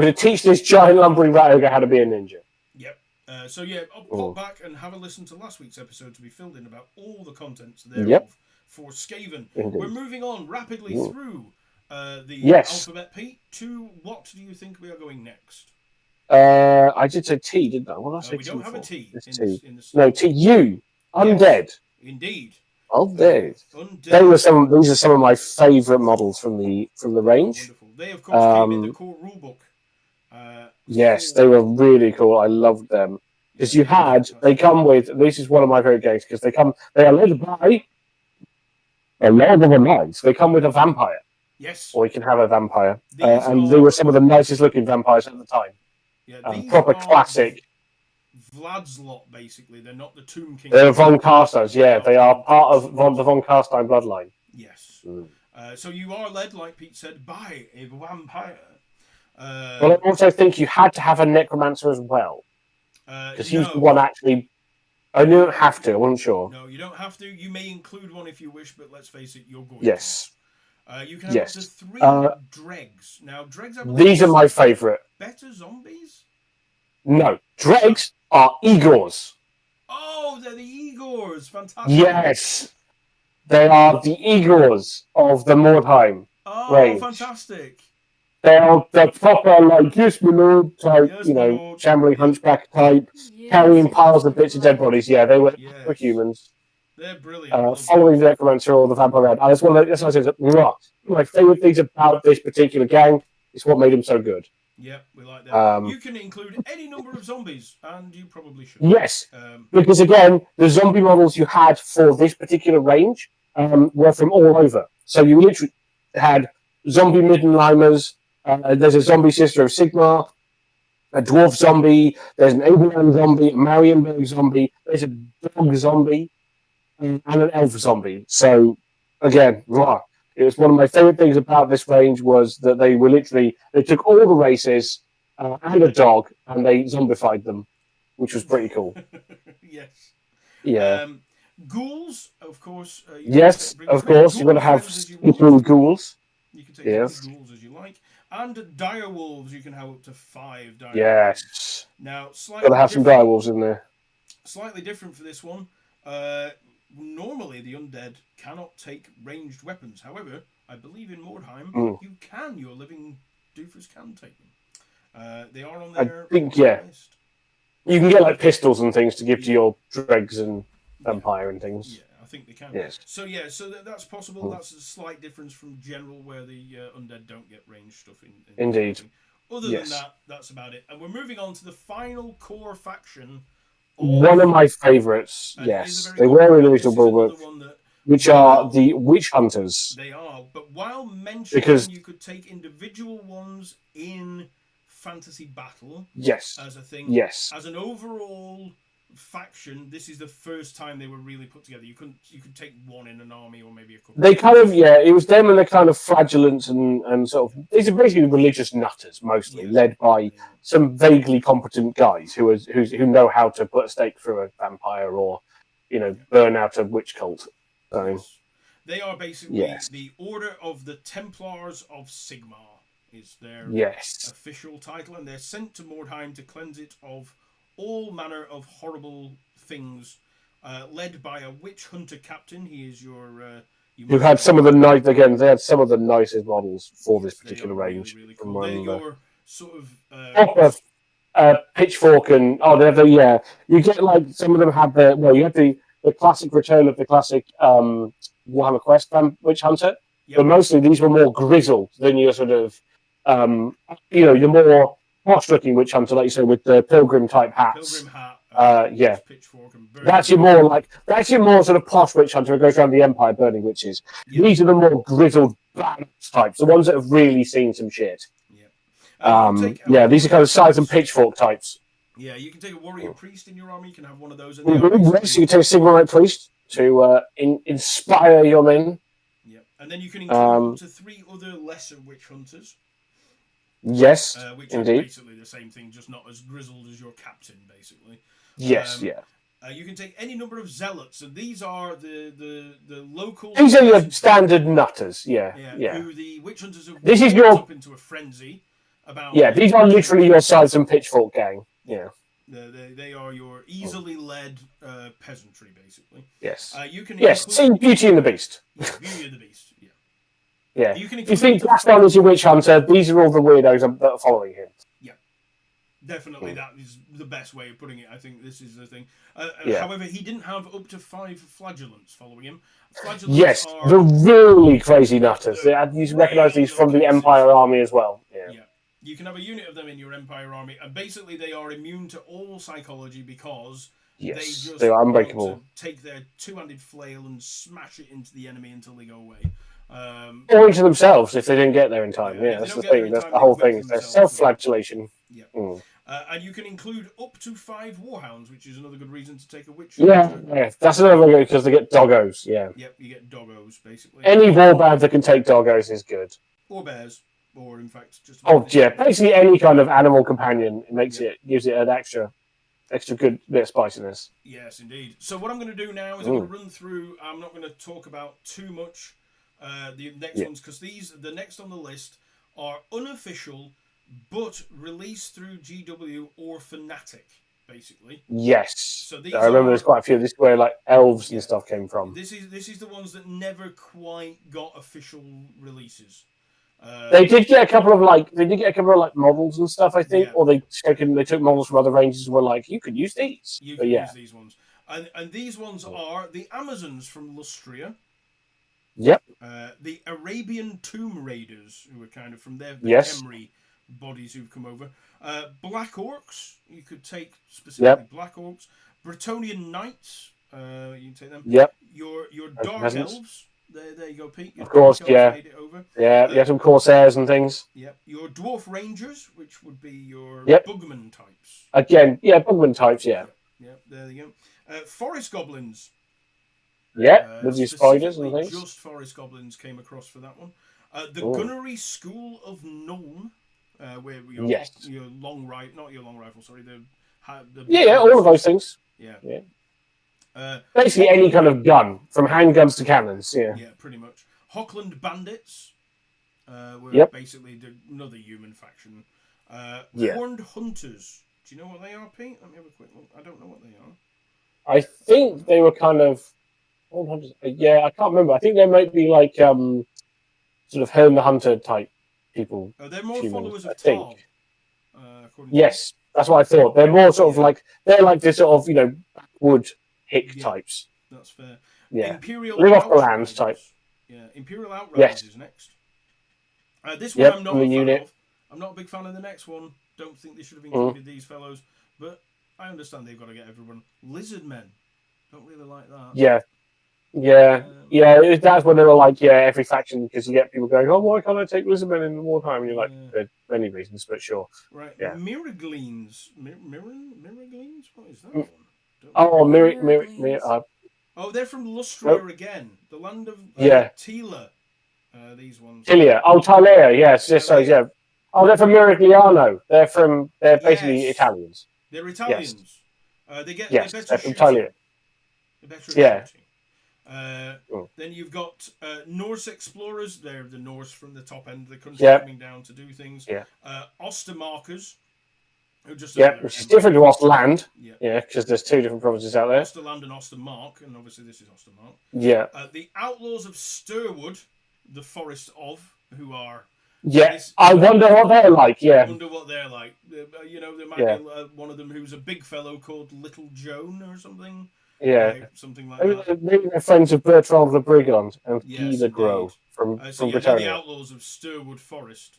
S3: going to teach this giant lumbering rat ogre how to be a ninja.
S2: Yep. I'll pop back and have a listen to last week's episode to be filled in about all the contents thereof for Skaven.
S3: Indeed.
S2: We're moving on rapidly through the alphabet, Pete. To what do you think we are going next?
S3: I did say T, didn't I? What did I say?
S2: We don't have a T.
S3: No, T-U. Undead.
S2: Indeed.
S3: Undead. These are some of my favourite models from the range.
S2: Wonderful. They of course came in the core rulebook.
S3: Yes, they were really cool. I loved them because they come with. This is one of my favourite games because they are led by a Lord of the Knights. They come with a vampire.
S2: Yes.
S3: Or you can have a vampire, and they were some of the nicest looking vampires at the time.
S2: Yeah,
S3: proper classic.
S2: Vlad's lot, basically. They're not the Tomb King.
S3: They're Von Carstein's, They are part of the Von Carstein bloodline.
S2: Yes. So you are led, like Pete said, by a vampire.
S3: But I also think you had to have a necromancer as well. Because he's the one actually... I don't have to, I wasn't sure.
S2: No, you don't have to. You may include one if you wish, but let's face it, you're going to. You can have up to 3 dregs. Now, dregs are...
S3: These are my favourite.
S2: Better zombies?
S3: No. Dregs are Igors.
S2: Oh, they're the Igors. Fantastic.
S3: Yes. They are the Igors of the Mordheim range.
S2: Fantastic.
S3: They're proper, like, yes, my lord type, shambling hunchback type, carrying piles of bits of dead bodies. Yeah, they were humans.
S2: They're brilliant.
S3: Following the necromancer or the vampire. That's what I said. My favourite things about this particular gang is what made them so good.
S2: Yep, we like that. You can include any number of zombies, and you probably should.
S3: Yes, because again, the zombie models you had for this particular range were from all over. So you literally had zombie Middenheimers. There's a zombie Sister of Sigmar, a dwarf zombie. There's an Abraham zombie, a Marienberg zombie. There's a dog zombie, and an elf zombie. So again, it was one of my favourite things about this range was that they took all the races and a dog and they zombified them, which was pretty cool.
S2: Yes.
S3: Yeah.
S2: Ghouls, of course.
S3: Yes, of course. You're going to have little ghouls.
S2: You can take as many ghouls as you like. And direwolves, you can have up to 5 direwolves.
S3: Yes.
S2: Now,
S3: got to have some direwolves in there.
S2: Slightly different for this one. Normally, the undead cannot take ranged weapons. However, I believe in Mordheim, your living doofers can take them. They are on their list.
S3: You can get like pistols and things to give to your dregs and vampire and things.
S2: Yeah, I think they can.
S3: Yes.
S2: So that's possible. That's a slight difference from general where the undead don't get ranged stuff in
S3: Indeed.
S2: Other than that, that's about it. And we're moving on to the final core faction.
S3: One of my favourites, yes. They were in the original book, which are the witch hunters.
S2: They are, but while mentioning you could take individual ones in fantasy battle as a thing, as an overall faction, this is the first time they were really put together. You could take one in an army or maybe a couple.
S3: They kind of it was them and the kind of flagellants and sort of these are basically religious nutters mostly, led by some vaguely competent guys who know how to put a stake through a vampire or burn out a witch cult. So,
S2: yes. They are basically
S3: yes.
S2: the Order of the Templars of Sigmar is their
S3: Yes.
S2: official title, and they're sent to Mordheim to cleanse it of all manner of horrible things, led by a witch hunter captain. He is your...
S3: Who had some of the they had some of the nicest models for this particular range.
S2: Really cool. They're your sort
S3: of pitchfork and you get like some of them had you had the classic return of the classic Warhammer Quest Witch Hunter, but mostly these were more grizzled than your sort of your more posh looking Witch Hunter, like you said, with the pilgrim type hats.
S2: Pilgrim hat, pitchfork, and
S3: that's your more sort of posh Witch Hunter who goes around the Empire burning witches. Yep. These are the more grizzled badass types, the ones that have really seen some shit. These are kind of size and pitchfork types.
S2: Yeah, you can take a warrior priest in your army. You can have one of those. And
S3: yes, you can take a Sigmarite priest to inspire your men.
S2: Yeah, and then you can include up to 3 other lesser witch hunters.
S3: Yes,
S2: which
S3: indeed.
S2: Are basically the same thing, just not as grizzled as your captain, basically.
S3: Yes,
S2: you can take any number of zealots, and these are the local.
S3: These are your standard nutters, yeah.
S2: Who the witch hunters have up into a frenzy about.
S3: Yeah, these are literally your sides and pitchfork gang. Yeah.
S2: They are your easily led peasantry, basically.
S3: Yes.
S2: You can
S3: see Beauty and the Beast.
S2: Yeah, Beauty and the Beast. Yeah.
S3: Yeah. If you think Gaston is your witch hunter, these are all the weirdos that are following him.
S2: Yeah. Definitely, that is the best way of putting it. I think this is the thing. However, he didn't have up to 5 flagellants following him.
S3: Flagellants are the really crazy nutters. You recognise these from the Empire army as well. Yeah.
S2: You can have a unit of them in your Empire army, and basically they are immune to all psychology because they are unbreakable. Want to take their 2-handed flail and smash it into the enemy until they go away.
S3: Or into themselves if they didn't get there in time. Yeah, that's the thing. That's the whole thing. Their self-flagellation.
S2: Yeah. And you can include up to 5 warhounds, which is another good reason to take a witch.
S3: Yeah, that's another one because they get doggos. Yeah.
S2: Yep, you get doggos basically.
S3: Any warband that can take doggos is good.
S2: Or bears. Or in fact, just
S3: basically any kind of animal companion gives it an extra good bit of spiciness.
S2: Yes, indeed. So what I'm going to do now is I'm going to run through. I'm not going to talk about too much the next ones because the next on the list are unofficial but released through GW or Fnatic, basically.
S3: Yes.
S2: So
S3: I remember there's quite a few. This is where like elves and stuff came from.
S2: This is the ones that never quite got official releases.
S3: They did get a couple of models and stuff, I think, or they took models from other ranges and were like, you could use these.
S2: You can use these ones, and these ones are the Amazons from Lustria.
S3: Yep.
S2: The Arabian Tomb Raiders, who are kind of from their Emery bodies who've come over. Black Orcs, you could take specifically Black Orcs. Bretonian Knights, you can take them.
S3: Yep.
S2: Your Dark Elves. There you go, Pete.
S3: Of course, made it over. Yeah, you have some Corsairs and things.
S2: Yep. Your Dwarf Rangers, which would be your Bugman types.
S3: Again, Bugman types,
S2: Yep, there you go. Forest Goblins.
S3: Yeah, with your spiders and things.
S2: Just Forest Goblins came across for that one. The Gunnery School of Nuln, where your long rifle, not your long rifle, sorry.
S3: All of those things.
S2: Yeah.
S3: Basically any kind of gun, from handguns to cannons. Yeah,
S2: pretty much. Hockland Bandits were basically another human faction. Horned Hunters. Do you know what they are, Pete? Let me have a quick look. I don't know what they are.
S3: I think they were kind of Horned Hunters. I can't remember. I think they might be like sort of Herne the Hunter type people.
S2: They're more followers of Tal.
S3: Yes, that's what I thought. They're more sort of like this sort of wood hick types.
S2: That's fair.
S3: Yeah.
S2: Imperial
S3: live off the land type.
S2: Yeah, Imperial Outriders is next. This one I'm not a fan of. I'm not a big fan of the next one. Don't think they should have included these fellows, but I understand they've got to get everyone. Lizard Men. Don't really like that. Yeah. That's when they were like, every faction, because you get people going, oh, why can't I take Lizard Men in wartime? And you're like, there's many reasons, but sure. Right. Yeah. Miragleans. Miragleans? What is that one? They're from Lustria again. The land of Tila. These ones.
S3: Tilia. Tylea, yes. Yeah. Oh, they're from Mirigliano. They're basically Italians.
S2: They're Italians.
S3: Yes. They're from Tylea.
S2: better
S3: Yeah.
S2: shooting. Then you've got Norse explorers. They're the Norse from the top end of the country coming down to do things.
S3: Yeah.
S2: Ostermarkers, who just
S3: which is different to Osterland. Yeah, because there's two different provinces out there.
S2: Osterland and Ostermark, and obviously this is Ostermark.
S3: Yeah.
S2: The Outlaws of Sturwood, the Forest of, who are.
S3: Yeah, I wonder what they're like. Yeah,
S2: I wonder what they're like. There might be one of them who's a big fellow called Little Joan or something.
S3: Yeah,
S2: something like that.
S3: Maybe they're friends of Bertrand the Brigand and Guy the Grove from Britannia.
S2: They're the Outlaws of Sturwood Forest.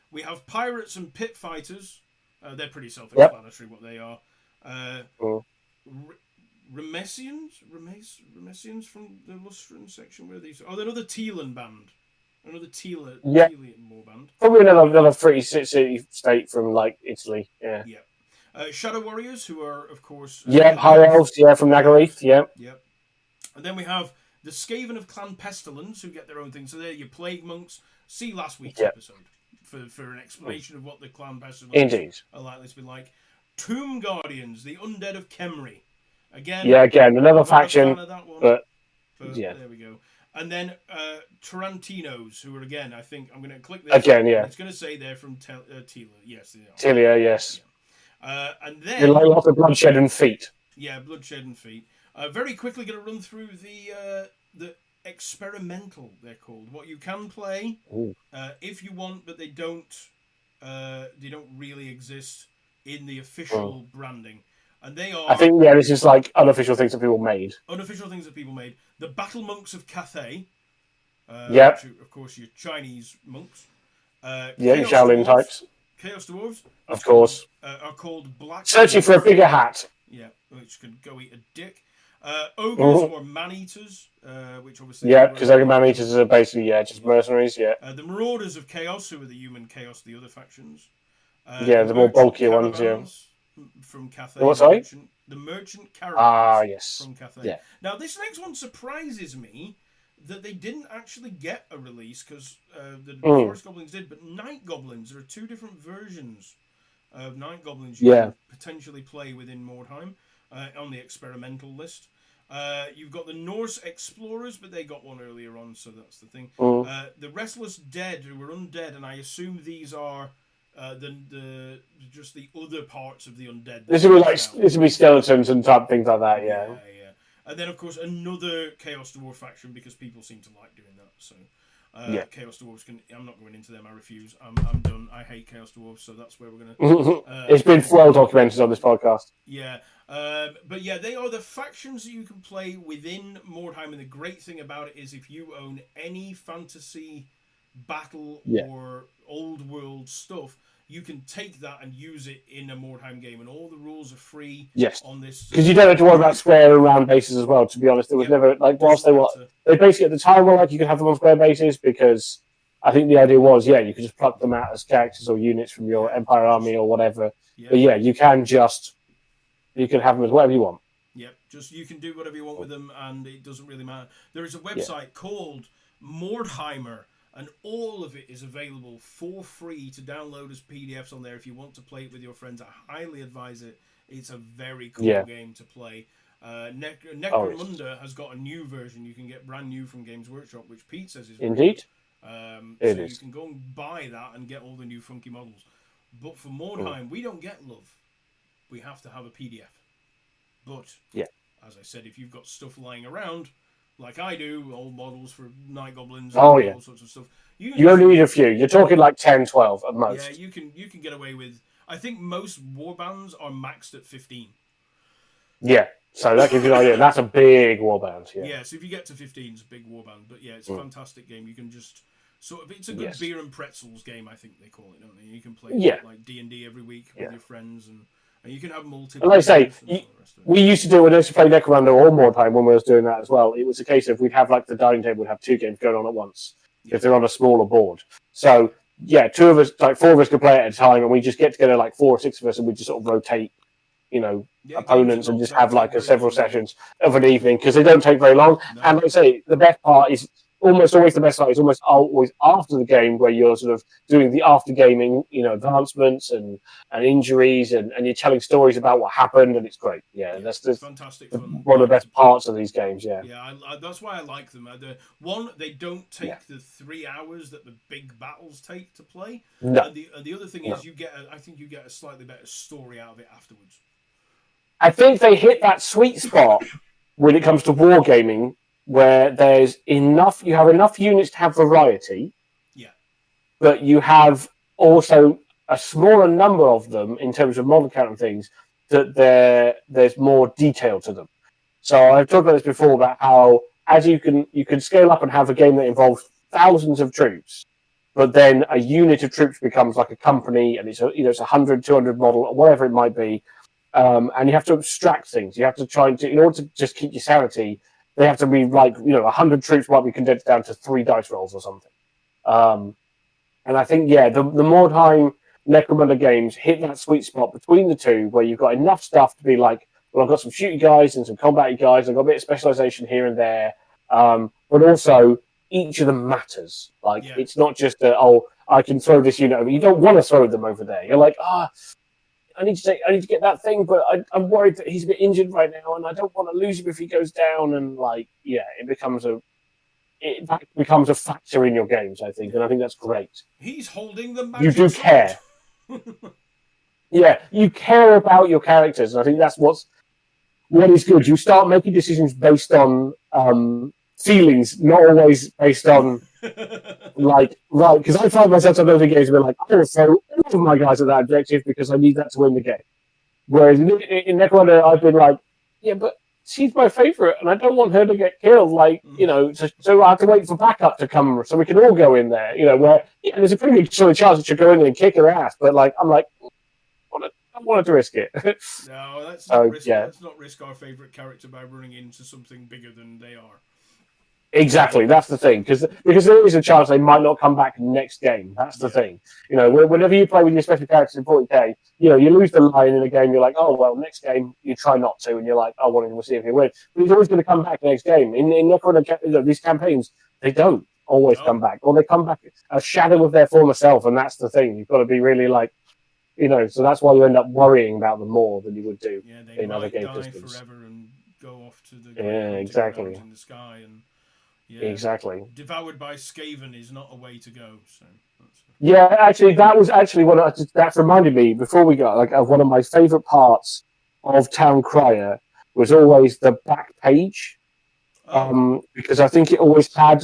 S2: We have pirates and pit fighters. They're pretty self-explanatory what they are. Remessians from the Lustran section. Where are these? Oh, they're another Teelan band. Another Teelan band.
S3: Probably another free city state from Italy. Yeah.
S2: Shadow Warriors, who are of course.
S3: High Elves. From Nagareth. Yep.
S2: And then we have the Skaven of Clan Pestilence, who get their own thing. So they're your Plague Monks. See last week's episode for an explanation of what the Clan Pestilence are likely to be like. Tomb Guardians, the Undead of Khemri. Again,
S3: another faction.
S2: Of that one,
S3: but
S2: there we go. And then Tarantinos, who are again, I think I'm going to click this.
S3: Again,
S2: It's going to say they're from Teela. Yes, they are.
S3: Telia, yes.
S2: And then
S3: lots of bloodshed and feet.
S2: Yeah, bloodshed and feet. Very quickly, going to run through the experimental. They're called. What you can play if you want, but they don't really exist in the official branding. And they are.
S3: I think this is like unofficial things that people made.
S2: Unofficial things that people made. The Battle Monks of Cathay.
S3: Which are,
S2: of course, your Chinese monks.
S3: Shaolin types.
S2: Chaos Dwarves.
S3: Of course.
S2: Are called Black.
S3: Searching for a bigger hat.
S2: Yeah, which could go eat a dick. Ogres or man-eaters, which obviously.
S3: Yeah, because man-eaters are basically just mercenaries. Yeah.
S2: The Marauders of Chaos, who are the human Chaos, the other factions.
S3: The more bulkier ones. Yeah.
S2: From Cathay.
S3: What, sorry?
S2: The Merchant Caravans.
S3: Yes.
S2: From Cathay.
S3: Yeah.
S2: Now, this next one surprises me that they didn't actually get a release because the Forest Goblins did, but Night Goblins, there are two different versions of Night Goblins you can potentially play within Mordheim on the experimental list. You've got the Norse Explorers, but they got one earlier on, so that's the thing. The Restless Dead, who were undead, and I assume these are just the other parts of the undead.
S3: This would be skeletons and type things like that, yeah.
S2: And then of course another Chaos Dwarf faction because people seem to like doing that. So Chaos Dwarves I'm not going into them. I refuse. I'm done. I hate Chaos Dwarves, so that's where we're gonna.
S3: It's been well documented on this podcast.
S2: Yeah, but they are the factions that you can play within Mordheim, and the great thing about it is if you own any fantasy battle or old world stuff, you can take that and use it in a Mordheim game, and all the rules are free on this.
S3: Because you don't have to worry about square and round bases as well, to be honest. There was never, whilst they basically at the time were you could have them on square bases, because I think the idea was, you could just pluck them out as characters or units from your Empire army or whatever. But you can you can have them as whatever you want.
S2: Yep, you can do whatever you want with them, and it doesn't really matter. There is a website called Mordheimer, and all of it is available for free to download as PDFs on there if you want to play it with your friends. I highly advise it. It's a very cool game to play. Necromunda has got a new version you can get brand new from Games Workshop, which Pete says is
S3: indeed.
S2: You can go and buy that and get all the new funky models. But for Mordheim, we don't get love. We have to have a PDF. But as I said, if you've got stuff lying around, like I do, old models for Night Goblins and all sorts of stuff.
S3: You only need a few. You're talking like 10, 12 at most.
S2: Yeah, you can get away with... I think most warbands are maxed at 15.
S3: Yeah, so that gives you an idea. That's a big warband.
S2: Yeah, so if you get to 15, it's a big warband. But it's a fantastic game. You can just... it's a good beer and pretzels game, I think they call it, don't they? You can play like D&D every week with your friends, and you can have multiple...
S3: Like I say, we used to do when I used to play Necromunda or Mordheim when we was doing that as well. It was a case of we'd have the dining table would have two games going on at once if they're on a smaller board. So two of us, four of us could play at a time, and we just get together 4 or 6 of us, and we just sort of rotate, opponents, and just have several sessions of an evening because they don't take very long. No. And like I say, the best part is almost always the best part is almost always after the game, where you're sort of doing the after gaming, advancements and injuries, and you're telling stories about what happened, and it's great. Yeah,
S2: Yeah,
S3: that's
S2: it's fantastic fun.
S3: one of the best parts of these games. Yeah,
S2: Yeah, that's why I like them. They don't
S3: yeah,
S2: take the 3 hours that the big battles take to play,
S3: no,
S2: and the other thing
S3: no.
S2: is I think you get a slightly better story out of it afterwards.
S3: I think they hit that sweet spot when it comes to wargaming, where there's enough, you have enough units to have variety,
S2: Yeah,
S3: but you have also a smaller number of them in terms of model count and things, that there's more detail to them. So I've talked about this before about how as you can scale up and have a game that involves thousands of troops, but then a unit of troops becomes like a company, and it's 100, 200 model or whatever it might be, and you have to abstract things. You have to try and in order to just keep your sanity, they have to be like 100 troops might be condensed down to 3 dice rolls or something. Um, and I think the Mordheim Necromunda games hit that sweet spot between the two, where you've got enough stuff to be like, well, I've got some shooty guys and some combaty guys. I've got a bit of specialization here and there, but also each of them matters. Like
S2: yeah.
S3: it's not just I can throw this unit over. You don't want to throw them over there. You're like, I need to get that thing, but I'm worried that he's a bit injured right now, and I don't want to lose him if he goes down. And it becomes a factor in your games, I think, and I think that's great.
S2: He's holding the
S3: You
S2: magic
S3: do
S2: sword.
S3: care. Yeah, you care about your characters, and I think that's what is good. You start making decisions based on feelings, not always based on right. Because I find myself sometimes in games where like, I will throw all of my guys at that objective because I need that to win the game. Whereas in Necromunda, I've been like, yeah, but she's my favorite, and I don't want her to get killed. So I have to wait for backup to come, so we can all go in there. Where there's a pretty good sort of chance that she'll go in there and kick her ass, but I'm like, I wanted to risk it.
S2: No, let's not risk our favorite character by running into something bigger than they are.
S3: Exactly, that's the thing, because there is a chance they might not come back next game. That's the thing. Whenever you play with your special characters in 40k, you lose the line in a game. You're like, oh well, next game you try not to, and you're like, oh, we'll see if you win. But he's always going to come back next game. In these campaigns, they don't always come back, or they come back a shadow of their former self, and that's the thing. You've got to be really so that's why you end up worrying about them more than you would do in other game systems.
S2: Forever and go off to the
S3: exactly
S2: in the sky and.
S3: Yeah. Exactly.
S2: Devoured by Skaven is not a way to go. So.
S3: Yeah, actually, that was actually that reminded me before we got of one of my favourite parts of Town Crier was always the back page, because I think it always had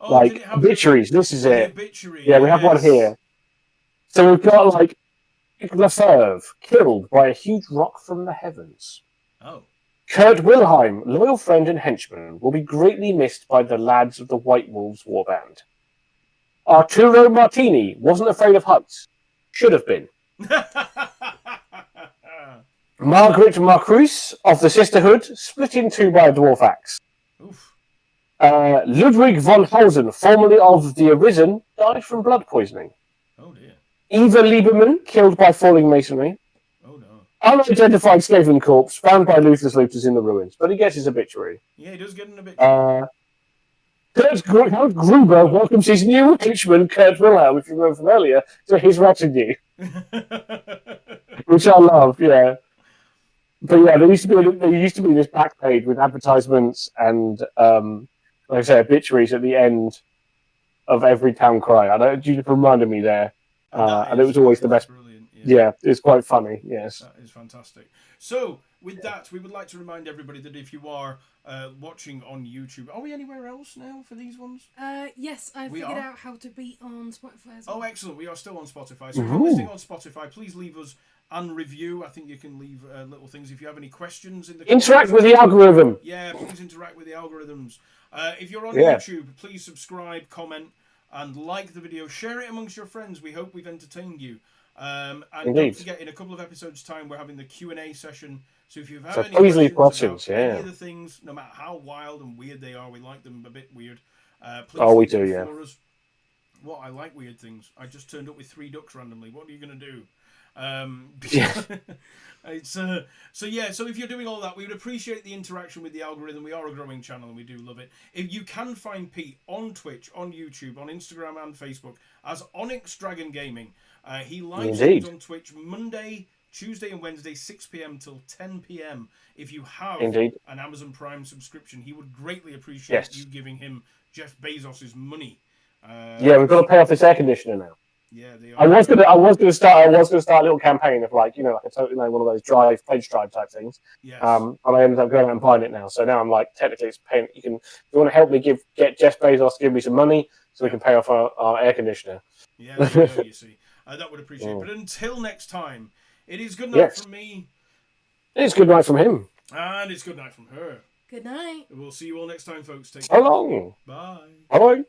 S3: obituaries. This is it.
S2: Obituary,
S3: yeah, we have one here. So we've got Lefebvre killed by a huge rock from the heavens.
S2: Oh.
S3: Kurt Wilhelm, loyal friend and henchman, will be greatly missed by the lads of the White Wolves warband. Arturo Martini wasn't afraid of heights. Should have been. Margaret Marcruz of the Sisterhood, split in two by a dwarf axe. Ludwig von Hausen, formerly of the Arisen, died from blood poisoning.
S2: Oh dear.
S3: Eva Lieberman, killed by falling masonry. Unidentified Skaven corpse found by Luther's looters in the ruins, but he gets his obituary.
S2: Yeah, he does get an obituary.
S3: Kurt Gruber welcomes his new henchman, Kurt Wilhelm, if you remember from earlier, to his retinue. Which I love, yeah. But yeah, there used to be this back page with advertisements and, like I say, obituaries at the end of every Town Cry. I know you reminded me there. And it was always the best.
S2: Brilliant.
S3: Yeah, it's quite funny, yes.
S2: That is fantastic. So, with that, we would like to remind everybody that if you are watching on YouTube, are we anywhere else now for these ones?
S1: Yes, I figured out how to be on Spotify as well.
S2: Oh, excellent. We are still on Spotify. So if you're listening on Spotify, please leave us a review. I think you can leave little things. If you have any questions in the
S3: interact with the algorithm.
S2: Yeah, please interact with the algorithms. If you're on YouTube, please subscribe, comment, and like the video. Share it amongst your friends. We hope we've entertained you. And don't forget, in a couple of episodes' time, we're having the Q&A session. So if you have any questions about any of the things, no matter how wild and weird they are, we like them a bit weird. Please
S3: we do,
S2: for us. What, I like weird things. I just turned up with 3 ducks randomly. What are you going to do? It's so if you're doing all that, we would appreciate the interaction with the algorithm. We are a growing channel and we do love it. If you can find Pete on Twitch, on YouTube, on Instagram and Facebook as Onyx Dragon Gaming. He live streams on Twitch Monday, Tuesday and Wednesday 6 p.m. till 10 p.m. If you have an Amazon Prime subscription, he would greatly appreciate you giving him Jeff Bezos's money.
S3: We've got to pay off this air conditioner now.
S2: Yeah, they are.
S3: I was gonna start a little campaign of like one of those pledge drive type things.
S2: Yes.
S3: And I ended up going out and buying it now. So now I'm like, technically, it's paying. If you want to help me get Jeff Bezos to give me some money so we can pay off our air conditioner.
S2: Yeah, there you go. You see, that would appreciate it. But until next time, it is good night from me.
S3: It's good night from him.
S2: And it's good night from her.
S1: Good night.
S2: We'll see you all next time, folks. Take
S3: So
S2: care.
S3: long.
S2: Bye.
S3: Bye.